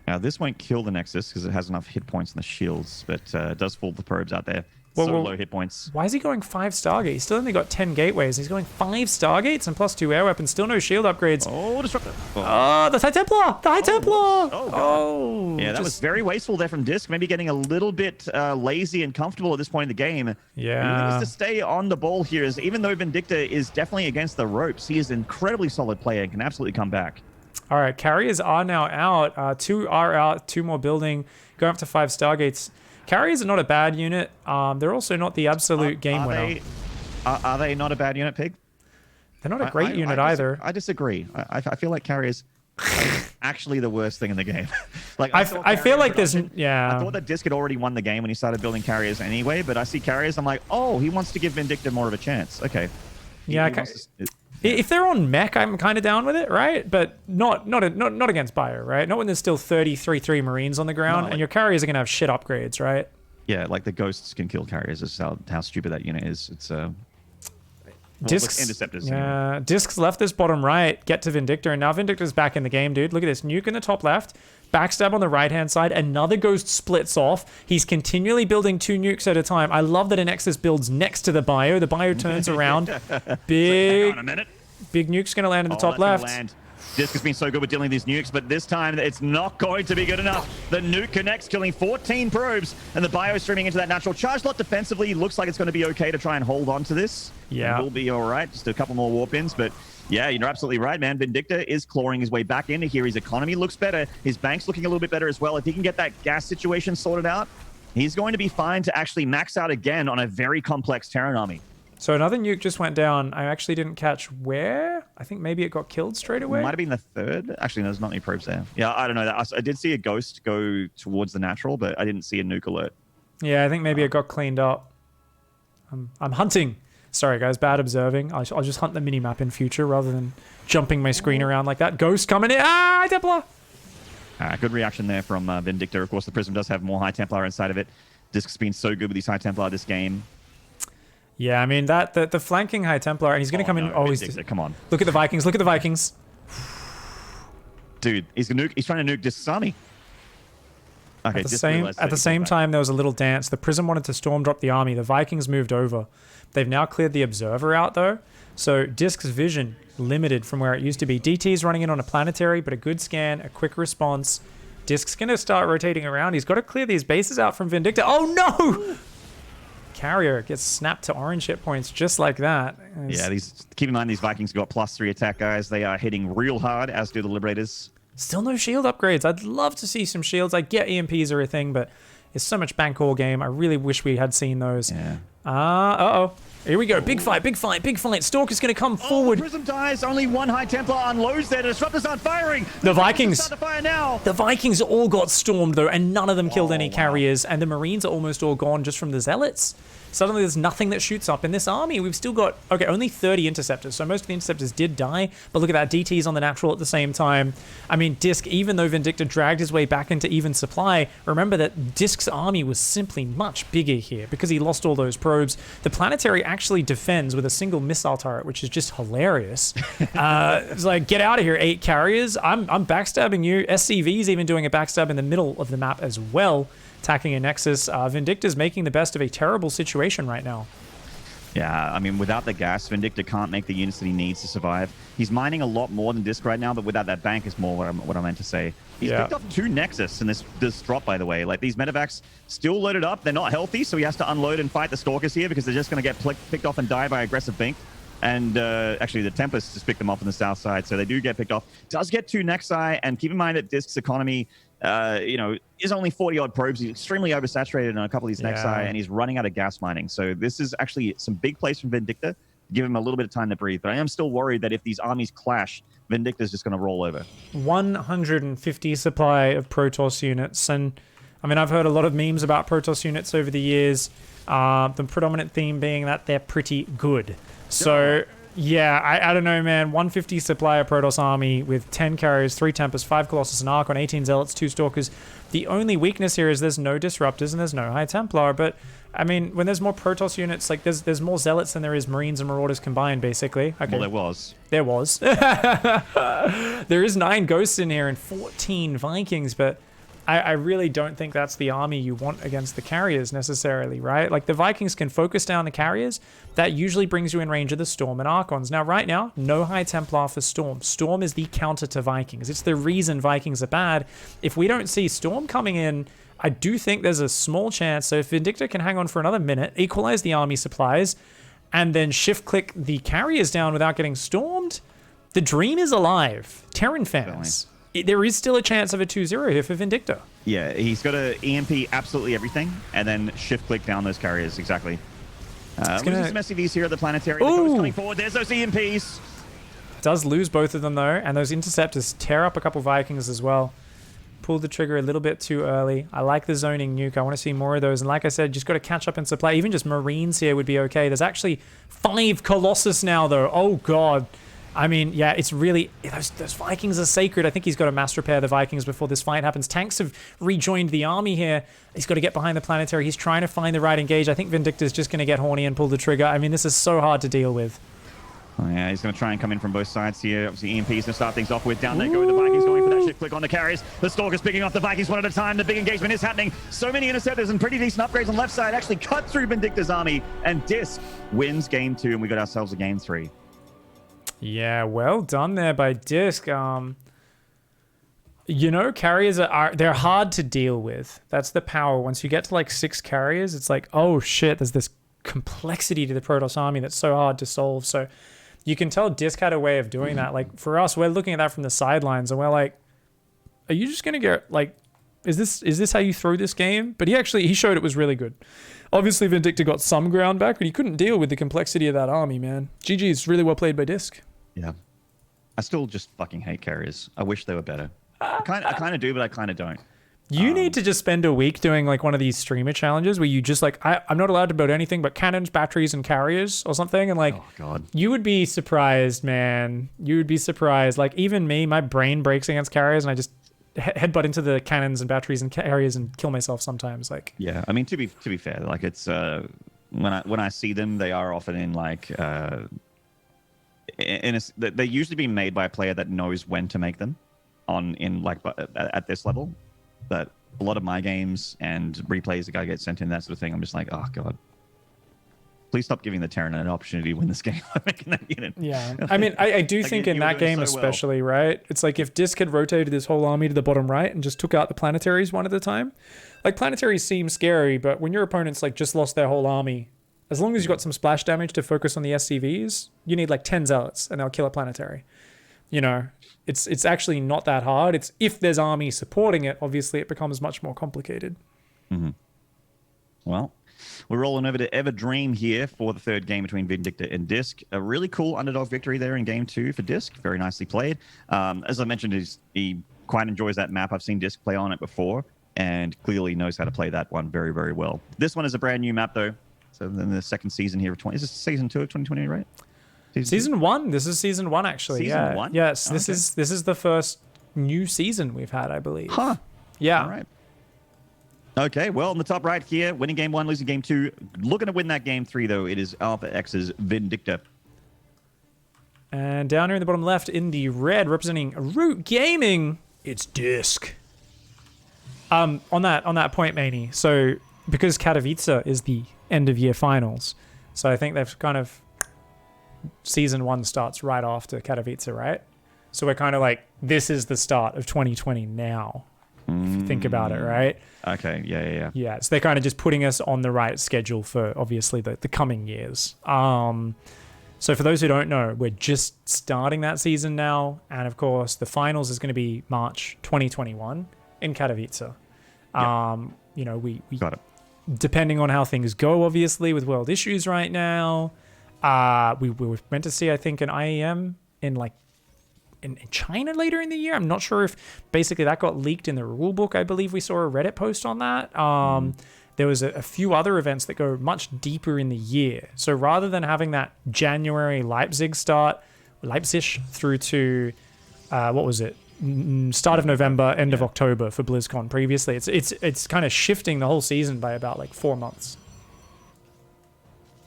Now, this won't kill the Nexus because it has enough hit points in the shields, but it does fool the probes out there. Low hit points. Why is he going 5 Stargates? He's still only got 10 gateways. He's going 5 Stargates and +2 air weapons. Still no shield upgrades. Oh, Disruptor. Oh, the High Templar! The High Templar! Oh, yeah, that was very wasteful there from Disc. Maybe getting a little bit lazy and comfortable at this point in the game. Yeah. He needs to stay on the ball here. Even though Vindicta is definitely against the ropes, he is an incredibly solid player and can absolutely come back. All right, carriers are now out. 2 are out. 2 more building. Going up to 5 Stargates. Carriers are not a bad unit. They're also not the absolute game winner. Are they not a bad unit, Pig? They're not a great unit either. I disagree. I feel like carriers are actually the worst thing in the game. I feel like there's... Yeah. I thought that Disc had already won the game when he started building carriers anyway, but I see carriers, I'm like, oh, he wants to give Vindicta more of a chance. Okay. If they're on mech, I'm kind of down with it, right? But not against Bio, right? Not when there's still 33 Marines on the ground, and your carriers are going to have shit upgrades, right? Yeah, like the Ghosts can kill carriers. Is how stupid that unit is. It's Discs, interceptors. Yeah, anyway. Discs left this bottom right, get to Vindicta, and now Vindicta's back in the game, dude. Look at this. Nuke in the top left, backstab on the right-hand side, another Ghost splits off. He's continually building 2 nukes at a time. I love that a Nexus builds next to the Bio. The Bio turns around. Big, hang on a minute. Big nuke's going to land in the top left. Disc has been so good with dealing with these nukes, but this time it's not going to be good enough. The nuke connects, killing 14 probes, and the Bio streaming into that natural charge lot defensively. Looks like it's going to be okay to try and hold on to this. Yeah. We'll be all right. Just a couple more warp ins, but yeah, you're absolutely right, man. Vindicta is clawing his way back into here. His economy looks better. His bank's looking a little bit better as well. If he can get that gas situation sorted out, he's going to be fine to actually max out again on a very complex Terran army. So another nuke just went down. I actually didn't catch where. I think maybe it got killed straight away. Might have been the 3rd. Actually, no, there's not any probes there. Yeah, I don't know. I did see a Ghost go towards the natural, but I didn't see a nuke alert. Yeah, I think maybe it got cleaned up. I'm hunting. Sorry, guys. Bad observing. I'll just hunt the minimap in future rather than jumping my screen around like that. Ghost coming in. Ah, Templar! Good reaction there from Vindicta. Of course, the Prism does have more High Templar inside of it. Disc's been so good with these High Templar this game. Yeah, I mean, the flanking High Templar, and he's going to come in... Oh, come on. Look at the Vikings. Look at the Vikings. Dude, he's trying to nuke Disc's army. Okay, at the same time, there was a little dance. The Prism wanted to storm drop the army. The Vikings moved over. They've now cleared the Observer out, though. So Disc's vision limited from where it used to be. DT's running in on a planetary, but a good scan, a quick response. Disc's going to start rotating around. He's got to clear these bases out from Vindicta. Oh, no! Carrier gets snapped to orange hit points just like that. Yeah, keep in mind these Vikings got +3 attack, guys. They are hitting real hard, as do the Liberators. Still no shield upgrades. I'd love to see some shields. I get EMPs are a thing, but it's so much bank all game. I really wish we had seen those. Yeah. Uh-oh. Here we go. Big fight, big fight, big fight. Stalker's going to come forward. Prism dies. Only 1 High Templar unloads there. The Disruptors aren't firing. The Vikings start to fire now. The Vikings all got stormed, though, and none of them killed any carriers. And the Marines are almost all gone just from the Zealots. Suddenly, there's nothing that shoots up in this army. We've still got, okay, only 30 interceptors. So most of the interceptors did die. But look at that. DT's on the natural at the same time. I mean, Disc, even though Vindicta dragged his way back into even supply, remember that Disc's army was simply much bigger here because he lost all those probes. The planetary actually defends with a single missile turret, which is just hilarious. It's like, get out of here, 8 carriers. I'm backstabbing you. SCV's even doing a backstab in the middle of the map as well. Attacking a Nexus. Vindicta's making the best of a terrible situation right now. Yeah, I mean, without the gas, Vindicta can't make the units that he needs to survive. He's mining a lot more than Disc right now, but without that bank is more what I meant to say. He's picked up 2 Nexus in this drop, by the way. Like, these medevacs still loaded up. They're not healthy, so he has to unload and fight the Stalkers here because they're just going to get picked off and die by aggressive Bink. And actually, the Tempests just picked them off on the south side, so they do get picked off. Does get 2 Nexi, and keep in mind that Disc's economy, is only 40-odd probes. He's extremely oversaturated on a couple of these Nexi, and he's running out of gas mining. So this is actually some big plays from Vindicta to give him a little bit of time to breathe. But I am still worried that if these armies clash, Vindicta's just going to roll over. 150 supply of Protoss units, and I mean, I've heard a lot of memes about Protoss units over the years. The predominant theme being that they're pretty good. So, yeah, I don't know, man. 150 supply of Protoss army with 10 carriers, 3 Tempests, 5 Colossus, an Archon, 18 Zealots, 2 Stalkers. The only weakness here is there's no Disruptors and there's no High Templar. But, I mean, when there's more Protoss units, like, there's more Zealots than there is Marines and Marauders combined, basically. Okay. Well, there was. There was. There is 9 Ghosts in here and 14 Vikings, but I really don't think that's the army you want against the carriers necessarily, right? Like, the Vikings can focus down the carriers. That usually brings you in range of the Storm and Archons. Now, right now, no High Templar for Storm. Storm is the counter to Vikings. It's the reason Vikings are bad. If we don't see Storm coming in, I do think there's a small chance. So if Vindicta can hang on for another minute, equalize the army supplies, and then shift-click the carriers down without getting stormed, the dream is alive. Terran fans. There is still a chance of a 2-0 here for Vindicta. Yeah, he's got to EMP absolutely everything and then shift-click down those carriers. Exactly. Loses some SCVs here at the planetary. The Ghost coming forward. There's those EMPs. Does lose both of them, though, and those Interceptors tear up a couple Vikings as well. Pulled the trigger a little bit too early. I like the zoning nuke. I want to see more of those. And like I said, just got to catch up in supply. Even just Marines here would be okay. There's actually 5 Colossus now, though. Oh, God. I mean, yeah, it's really... Those Vikings are sacred. I think he's got to mass repair the Vikings before this fight happens. Tanks have rejoined the army here. He's got to get behind the planetary. He's trying to find the right engage. I think Vindicta's just going to get horny and pull the trigger. I mean, this is so hard to deal with. Oh, yeah, he's going to try and come in from both sides here. Obviously, EMP's going to start things off with. Down there go the Vikings, going for that shift click on the carriers. The Stalker's picking off the Vikings one at a time. The big engagement is happening. So many Interceptors and pretty decent upgrades on the left side actually cut through Vindicta's army. And Disc wins game 2, and we got ourselves a game 3. Yeah, well done there by Disc. Carriers they're hard to deal with. That's the power. Once you get to like 6 carriers, it's like, oh shit, there's this complexity to the Protoss army that's so hard to solve. So you can tell Disc had a way of doing that. Like for us, we're looking at that from the sidelines and we're like, are you just gonna get like, is this how you throw this game? But he showed it was really good. Obviously, Vindicta got some ground back, but he couldn't deal with the complexity of that army, man. GG's really well played by Disc. Yeah. I still just fucking hate carriers. I wish they were better. I kind of do, but I kind of don't. You need to just spend a week doing like one of these streamer challenges where you just like, I'm not allowed to build anything but cannons, batteries, and carriers or something. And like, oh, God. You would be surprised, man. You would be surprised. Like even me, my brain breaks against carriers and I just headbutt into the cannons and batteries and carriers and kill myself sometimes. Like, yeah, I mean, to be fair, like it's, when I see them, they are often in like, they're usually being made by a player that knows when to make them at this level. But a lot of my games and replays, the guy gets sent in, that sort of thing, I'm just like, oh God, please stop giving the Terran an opportunity to win this game by making that unit. Yeah, I mean, I do like think in that game especially, right? It's like if Disc had rotated his whole army to the bottom right and just took out the planetaries one at a time. Like planetaries seem scary, but when your opponent's like just lost their whole army, as long as you've got some splash damage to focus on the SCVs, you need like 10 Zealots and they'll kill a planetary. It's actually not that hard. It's if there's army supporting it, obviously it becomes much more complicated. Mm-hmm. Well, we're rolling over to Everdream here for the third game between Vindicta and Disc. A really cool underdog victory there in game 2 for Disc. Very nicely played. As I mentioned, he quite enjoys that map. I've seen Disc play on it before and clearly knows how to play that one very, very well. This one is a brand new map though. So then the second season here of 20. Is this season 2 of 2020, right? Season 1. This is season 1 actually. Season 1? Yes, this is the first new season we've had, I believe. Huh. Yeah. All right. Okay, well, on the top right here, winning game 1, losing game 2. Looking to win that game 3, though, it is Alpha X's Vindicta. And down here in the bottom left, in the red, representing Root Gaming, it's Disc. On that point, Maney, so because Katowice is the end of year finals, so I think they've kind of season 1 starts right after Katowice, right? So we're kind of like, this is the start of 2020 now. If you think about it, right? Okay, yeah. Yeah, so they're kind of just putting us on the right schedule for, obviously, the coming years. So So for those who don't know, we're just starting that season now. And of course, the finals is going to be March 2021 in Katowice. We Got it. Depending on how things go, obviously, with world issues right now, we were meant to see, I think, an IEM in China later in the year. I'm not sure if basically that got leaked in the rule book. I believe we saw a Reddit post on that. There was a few other events that go much deeper in the year. So rather than having that January Leipzig through to start of November, end of October for BlizzCon previously, it's kind of shifting the whole season by about like 4 months.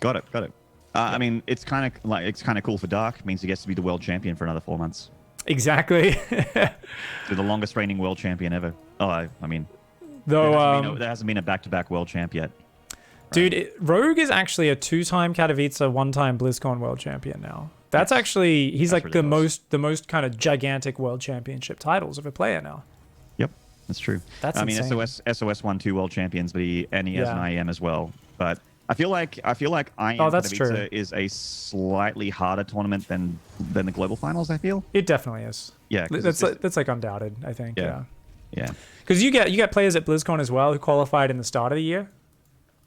Got it. I mean, it's kind of cool for Dark. It means he gets to be the world champion for another 4 months. Exactly. So the longest reigning world champion ever. Oh, I mean, though there hasn't been a back-to-back world champ yet. Dude, Rogue is actually a 2-time Katowice, 1-time BlizzCon world champion now. That's actually he's like really the most kind of gigantic world championship titles of a player now. Yep, that's true. That's insane. I mean, SOS won 2 world champions, but he has an IEM as well. But I feel like IEM Katowice is a slightly harder tournament than the global finals. I feel it definitely is. Yeah, that's like undoubted. I think. Yeah. Because you get players at BlizzCon as well who qualified in the start of the year.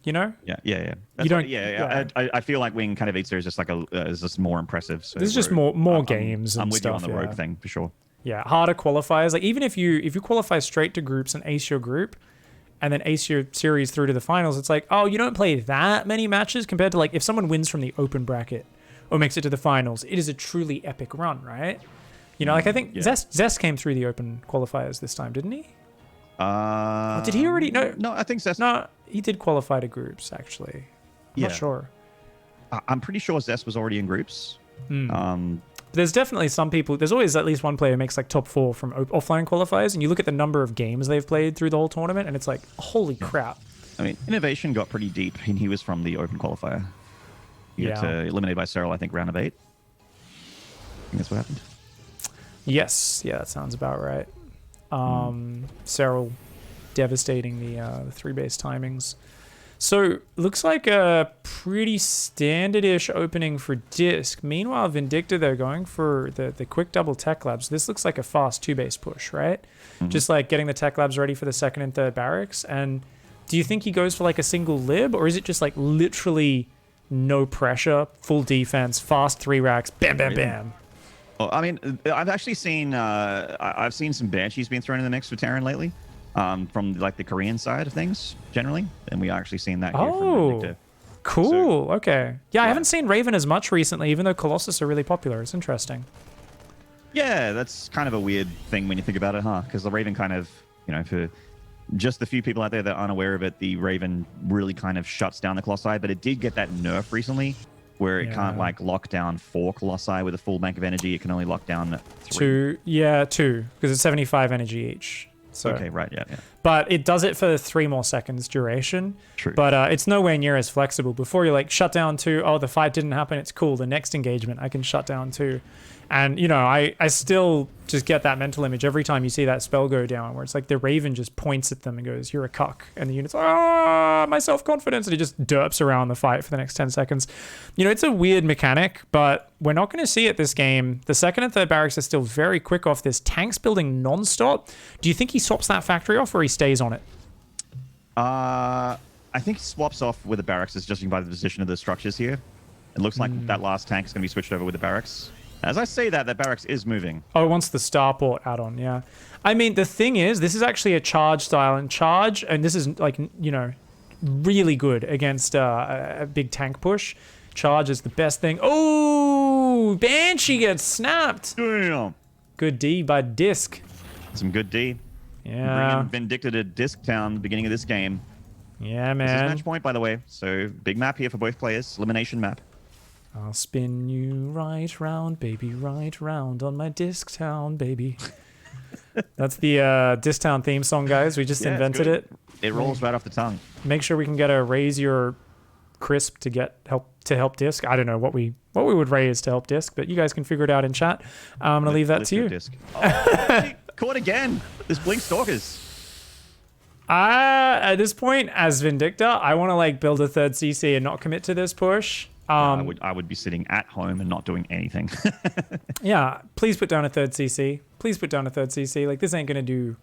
You know? Yeah. I feel like winning Katowice is just is just more impressive. So there's just more games. I'm and with stuff, you on the Rogue thing for sure. Yeah, harder qualifiers. Like even if you qualify straight to groups and ace your group, and then ace your series through to the finals, it's like, oh, you don't play that many matches compared to like if someone wins from the open bracket or makes it to the finals, it is a truly epic run, right? You know, like I think Zest came through the open qualifiers this time, didn't he? Did he already? No, I think Zest. No, he did qualify to groups actually. I'm not sure. I'm pretty sure Zest was already in groups. There's definitely some people. There's always at least one player who makes like top 4 from offline qualifiers, and you look at the number of games they've played through the whole tournament, and it's like, holy crap. I mean, Innovation got pretty deep, and he was from the open qualifier. He got eliminated by Cyril, I think, round of 8. I think that's what happened. Yes, that sounds about right. Cyril devastating the 3-base timings. So looks like a pretty standard-ish opening for Disc. Meanwhile, Vindicta, they're going for the quick double tech labs. This looks like a fast 2-base push, right? Just like getting the tech labs ready for the 2nd and 3rd barracks. And do you think he goes for like a single lib, or is it just like literally no pressure, full defense, fast 3 racks, bam, bam, bam? Well, I mean, I've actually seen I've seen some Banshees being thrown in the mix for Terran lately. From like the Korean side of things generally, and we actually seen that here from Vindicta. Cool. So, okay. Yeah, I haven't seen Raven as much recently, even though Colossus are really popular. It's interesting. Yeah, that's kind of a weird thing when you think about it, huh? Because the Raven kind of, for just the few people out there that aren't aware of it, the Raven really kind of shuts down the Colossi, but it did get that nerf recently where it can't like lock down 4 Colossi with a full bank of energy. It can only lock down 3. 2, because it's 75 energy each. So, okay, right, yeah. But it does it for 3 more seconds duration. True. But it's nowhere near as flexible. Before you like shut down 2, the fight didn't happen, it's cool. The next engagement, I can shut down 2. And, I still just get that mental image every time you see that spell go down, where it's like the Raven just points at them and goes, you're a cuck. And the unit's my self-confidence. And he just derps around the fight for the next 10 seconds. It's a weird mechanic, but we're not going to see it this game. The 2nd and 3rd barracks are still very quick off this. Tanks building non-stop. Do you think he swaps that factory off or he stays on it? I think he swaps off with the barracks, judging by the position of the structures here. It looks like that last tank is going to be switched over with the barracks. As I say that barracks is moving. Oh, it wants the starport add-on, yeah. I mean, the thing is, this is actually a charge style, and charge, and this is like, really good against a big tank push. Charge is the best thing. Oh, Banshee gets snapped. Damn. Good D by Disc. Some good D. Yeah. Bringing Vindicta to Disc Town at the beginning of this game. Yeah, man. This is match point, by the way. So, big map here for both players. Elimination map. I'll spin you right round, baby, right round on my Disc Town, baby. That's the Disc Town theme song, guys. We just invented it. It rolls right off the tongue. Make sure we can get a raise your crisp to help Disc. I don't know what we would raise to help Disc, but you guys can figure it out in chat. I'm gonna leave that to you. Disc. Oh, caught again. This Blink Stalkers. At this point, as Vindicta, I want to like build a 3rd CC and not commit to this push. I would be sitting at home and not doing anything. Yeah, please put down a third CC. Please put down a third CC. Like, this ain't going to do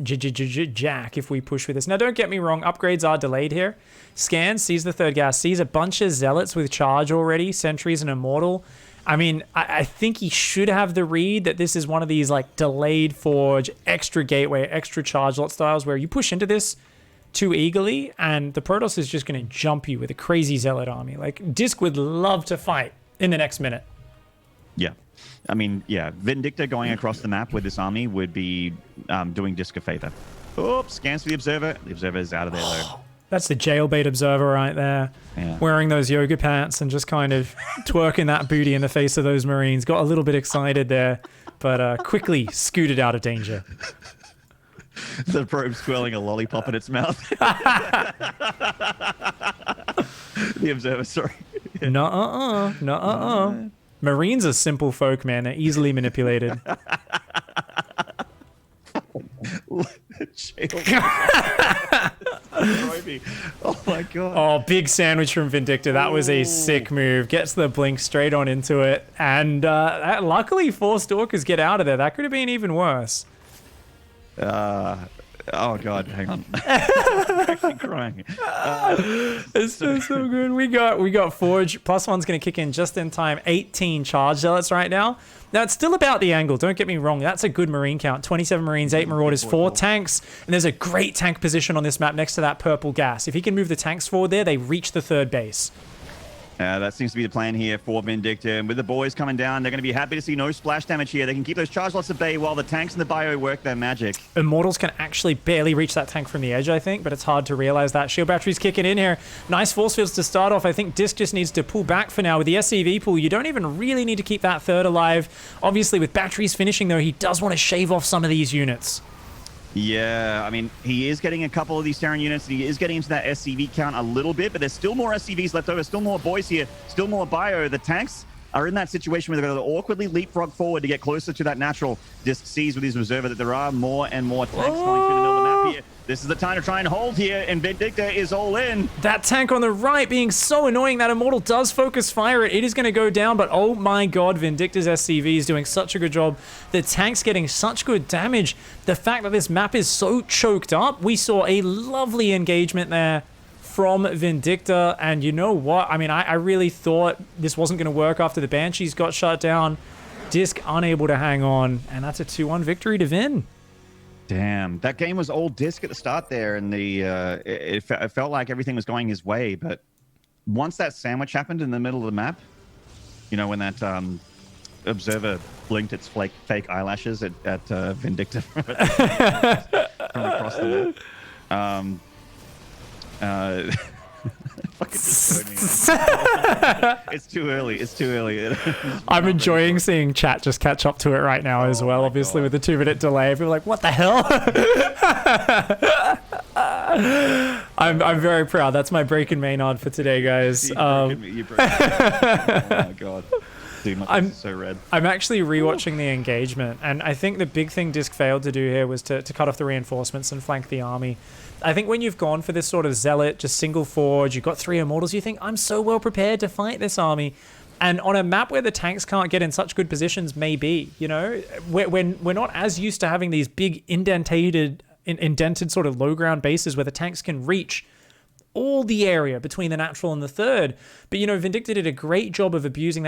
jack if we push with this. Now, don't get me wrong. Upgrades are delayed here. Scan, sees the third gas, sees a bunch of zealots with charge already, sentries and immortal. I mean, I think he should have the read that this is one of these, like, delayed forge, extra gateway, extra charge lot styles where you push into this too eagerly and the Protoss is just going to jump you with a crazy zealot army. Like, Disc would love to fight in the next minute. Yeah. I mean, yeah, Vindicta going across the map with this army would be doing Disc a favor. Oops, scans for the Observer. The Observer is out of there, though. That's the jailbait Observer right there. Yeah. Wearing those yoga pants and just kind of twerking that booty in the face of those Marines. Got a little bit excited there, but quickly scooted out of danger. The probe's twirling a lollipop in its mouth. The Observer, sorry. Nuh-uh. Marines are simple folk, man. They're easily manipulated. Oh my god. Oh, big sandwich from Vindicta. That was a sick move. Gets the blink straight on into it. And luckily, 4 Stalkers get out of there. That could have been even worse. Oh god, hang on. I'm actually crying. It's just so good. We got Forge. +1's going to kick in just in time. 18 charge zealots right now. Now, it's still about the angle. Don't get me wrong. That's a good Marine count. 27 Marines, 8 Marauders, 4 tanks. And there's a great tank position on this map next to that purple gas. If he can move the tanks forward there, they reach the third base. That seems to be the plan here for Vindicta. And with the boys coming down, they're going to be happy to see no splash damage here. They can keep those charge lots at bay while the tanks and the bio work their magic. Immortals can actually barely reach that tank from the edge, I think, but it's hard to realize that. Shield batteries kicking in here. Nice force fields to start off. I think Disc just needs to pull back for now. With the SCV pool, you don't even really need to keep that third alive. Obviously, with batteries finishing, though, he does want to shave off some of these units. Yeah, I mean, he is getting a couple of these Terran units. He is getting into that SCV count a little bit, but there's still more SCVs left over, still more boys here, still more bio. The tanks are in that situation where they're going to awkwardly leapfrog forward to get closer to that natural. Disc sees with his Observer that there are more and more tanks coming through the middle of the map here. This is the time to try and hold here, and Vindicta is all in. That tank on the right being so annoying. That Immortal does focus fire it. It is going to go down, but oh my god, Vindicta's SCV is doing such a good job. The tank's getting such good damage. The fact that this map is so choked up, we saw a lovely engagement there from Vindicta, and you know what? I mean, I really thought this wasn't going to work after the Banshees got shut down. Disc unable to hang on, and that's a 2-1 victory to Vin. Damn, that game was all Disc at the start there, and it felt like everything was going his way. But once that sandwich happened in the middle of the map, you know, when that Observer blinked its fake eyelashes at Vindicta from across the map. Fucking it's too early. It's too early. I'm enjoying seeing chat just catch up to it right now as well. Obviously, with the 2-minute delay, people are like, "What the hell?" I'm very proud. That's my break in Maynard for today, guys. You broke me. Oh my god. Dude, my face is so red. I'm actually rewatching the engagement, and I think the big thing Disc failed to do here was to cut off the reinforcements and flank the army. I think when you've gone for this sort of zealot, just single forge, you've got 3 immortals, you think, I'm so well prepared to fight this army. And on a map where the tanks can't get in such good positions, maybe, you know, we're not as used to having these big indented sort of low ground bases where the tanks can reach all the area between the natural and the third. But, you know, Vindicta did a great job of abusing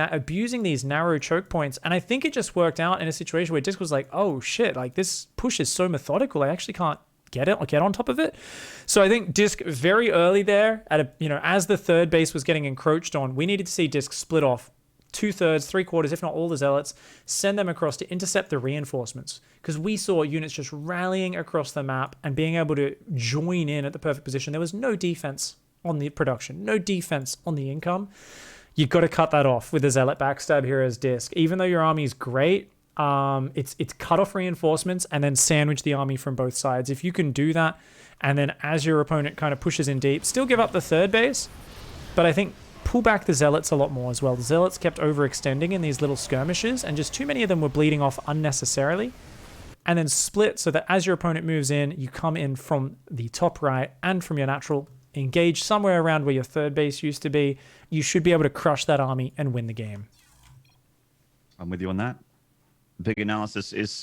these narrow choke points. And I think it just worked out in a situation where Disc was like, oh shit, like this push is so methodical, I actually can't get on top of it. So I think Disc very early there, as the third base was getting encroached on, we needed to see Disc split off 2/3, 3/4, if not all the zealots, send them across to intercept the reinforcements. Because we saw units just rallying across the map and being able to join in at the perfect position. There was no defense on the production, no defense on the income. You've got to cut that off with the zealot backstab here as Disc. Even though your army is great, it's cut off reinforcements and then sandwich the army from both sides. If you can do that, and then as your opponent kind of pushes in deep, still give up the third base, but I think pull back the zealots a lot more as well. The zealots kept overextending in these little skirmishes, and just too many of them were bleeding off unnecessarily. And then split so that as your opponent moves in, you come in from the top right and from your natural engage somewhere around where your third base used to be. You should be able to crush that army and win the game. I'm with you on that. Big analysis is sound.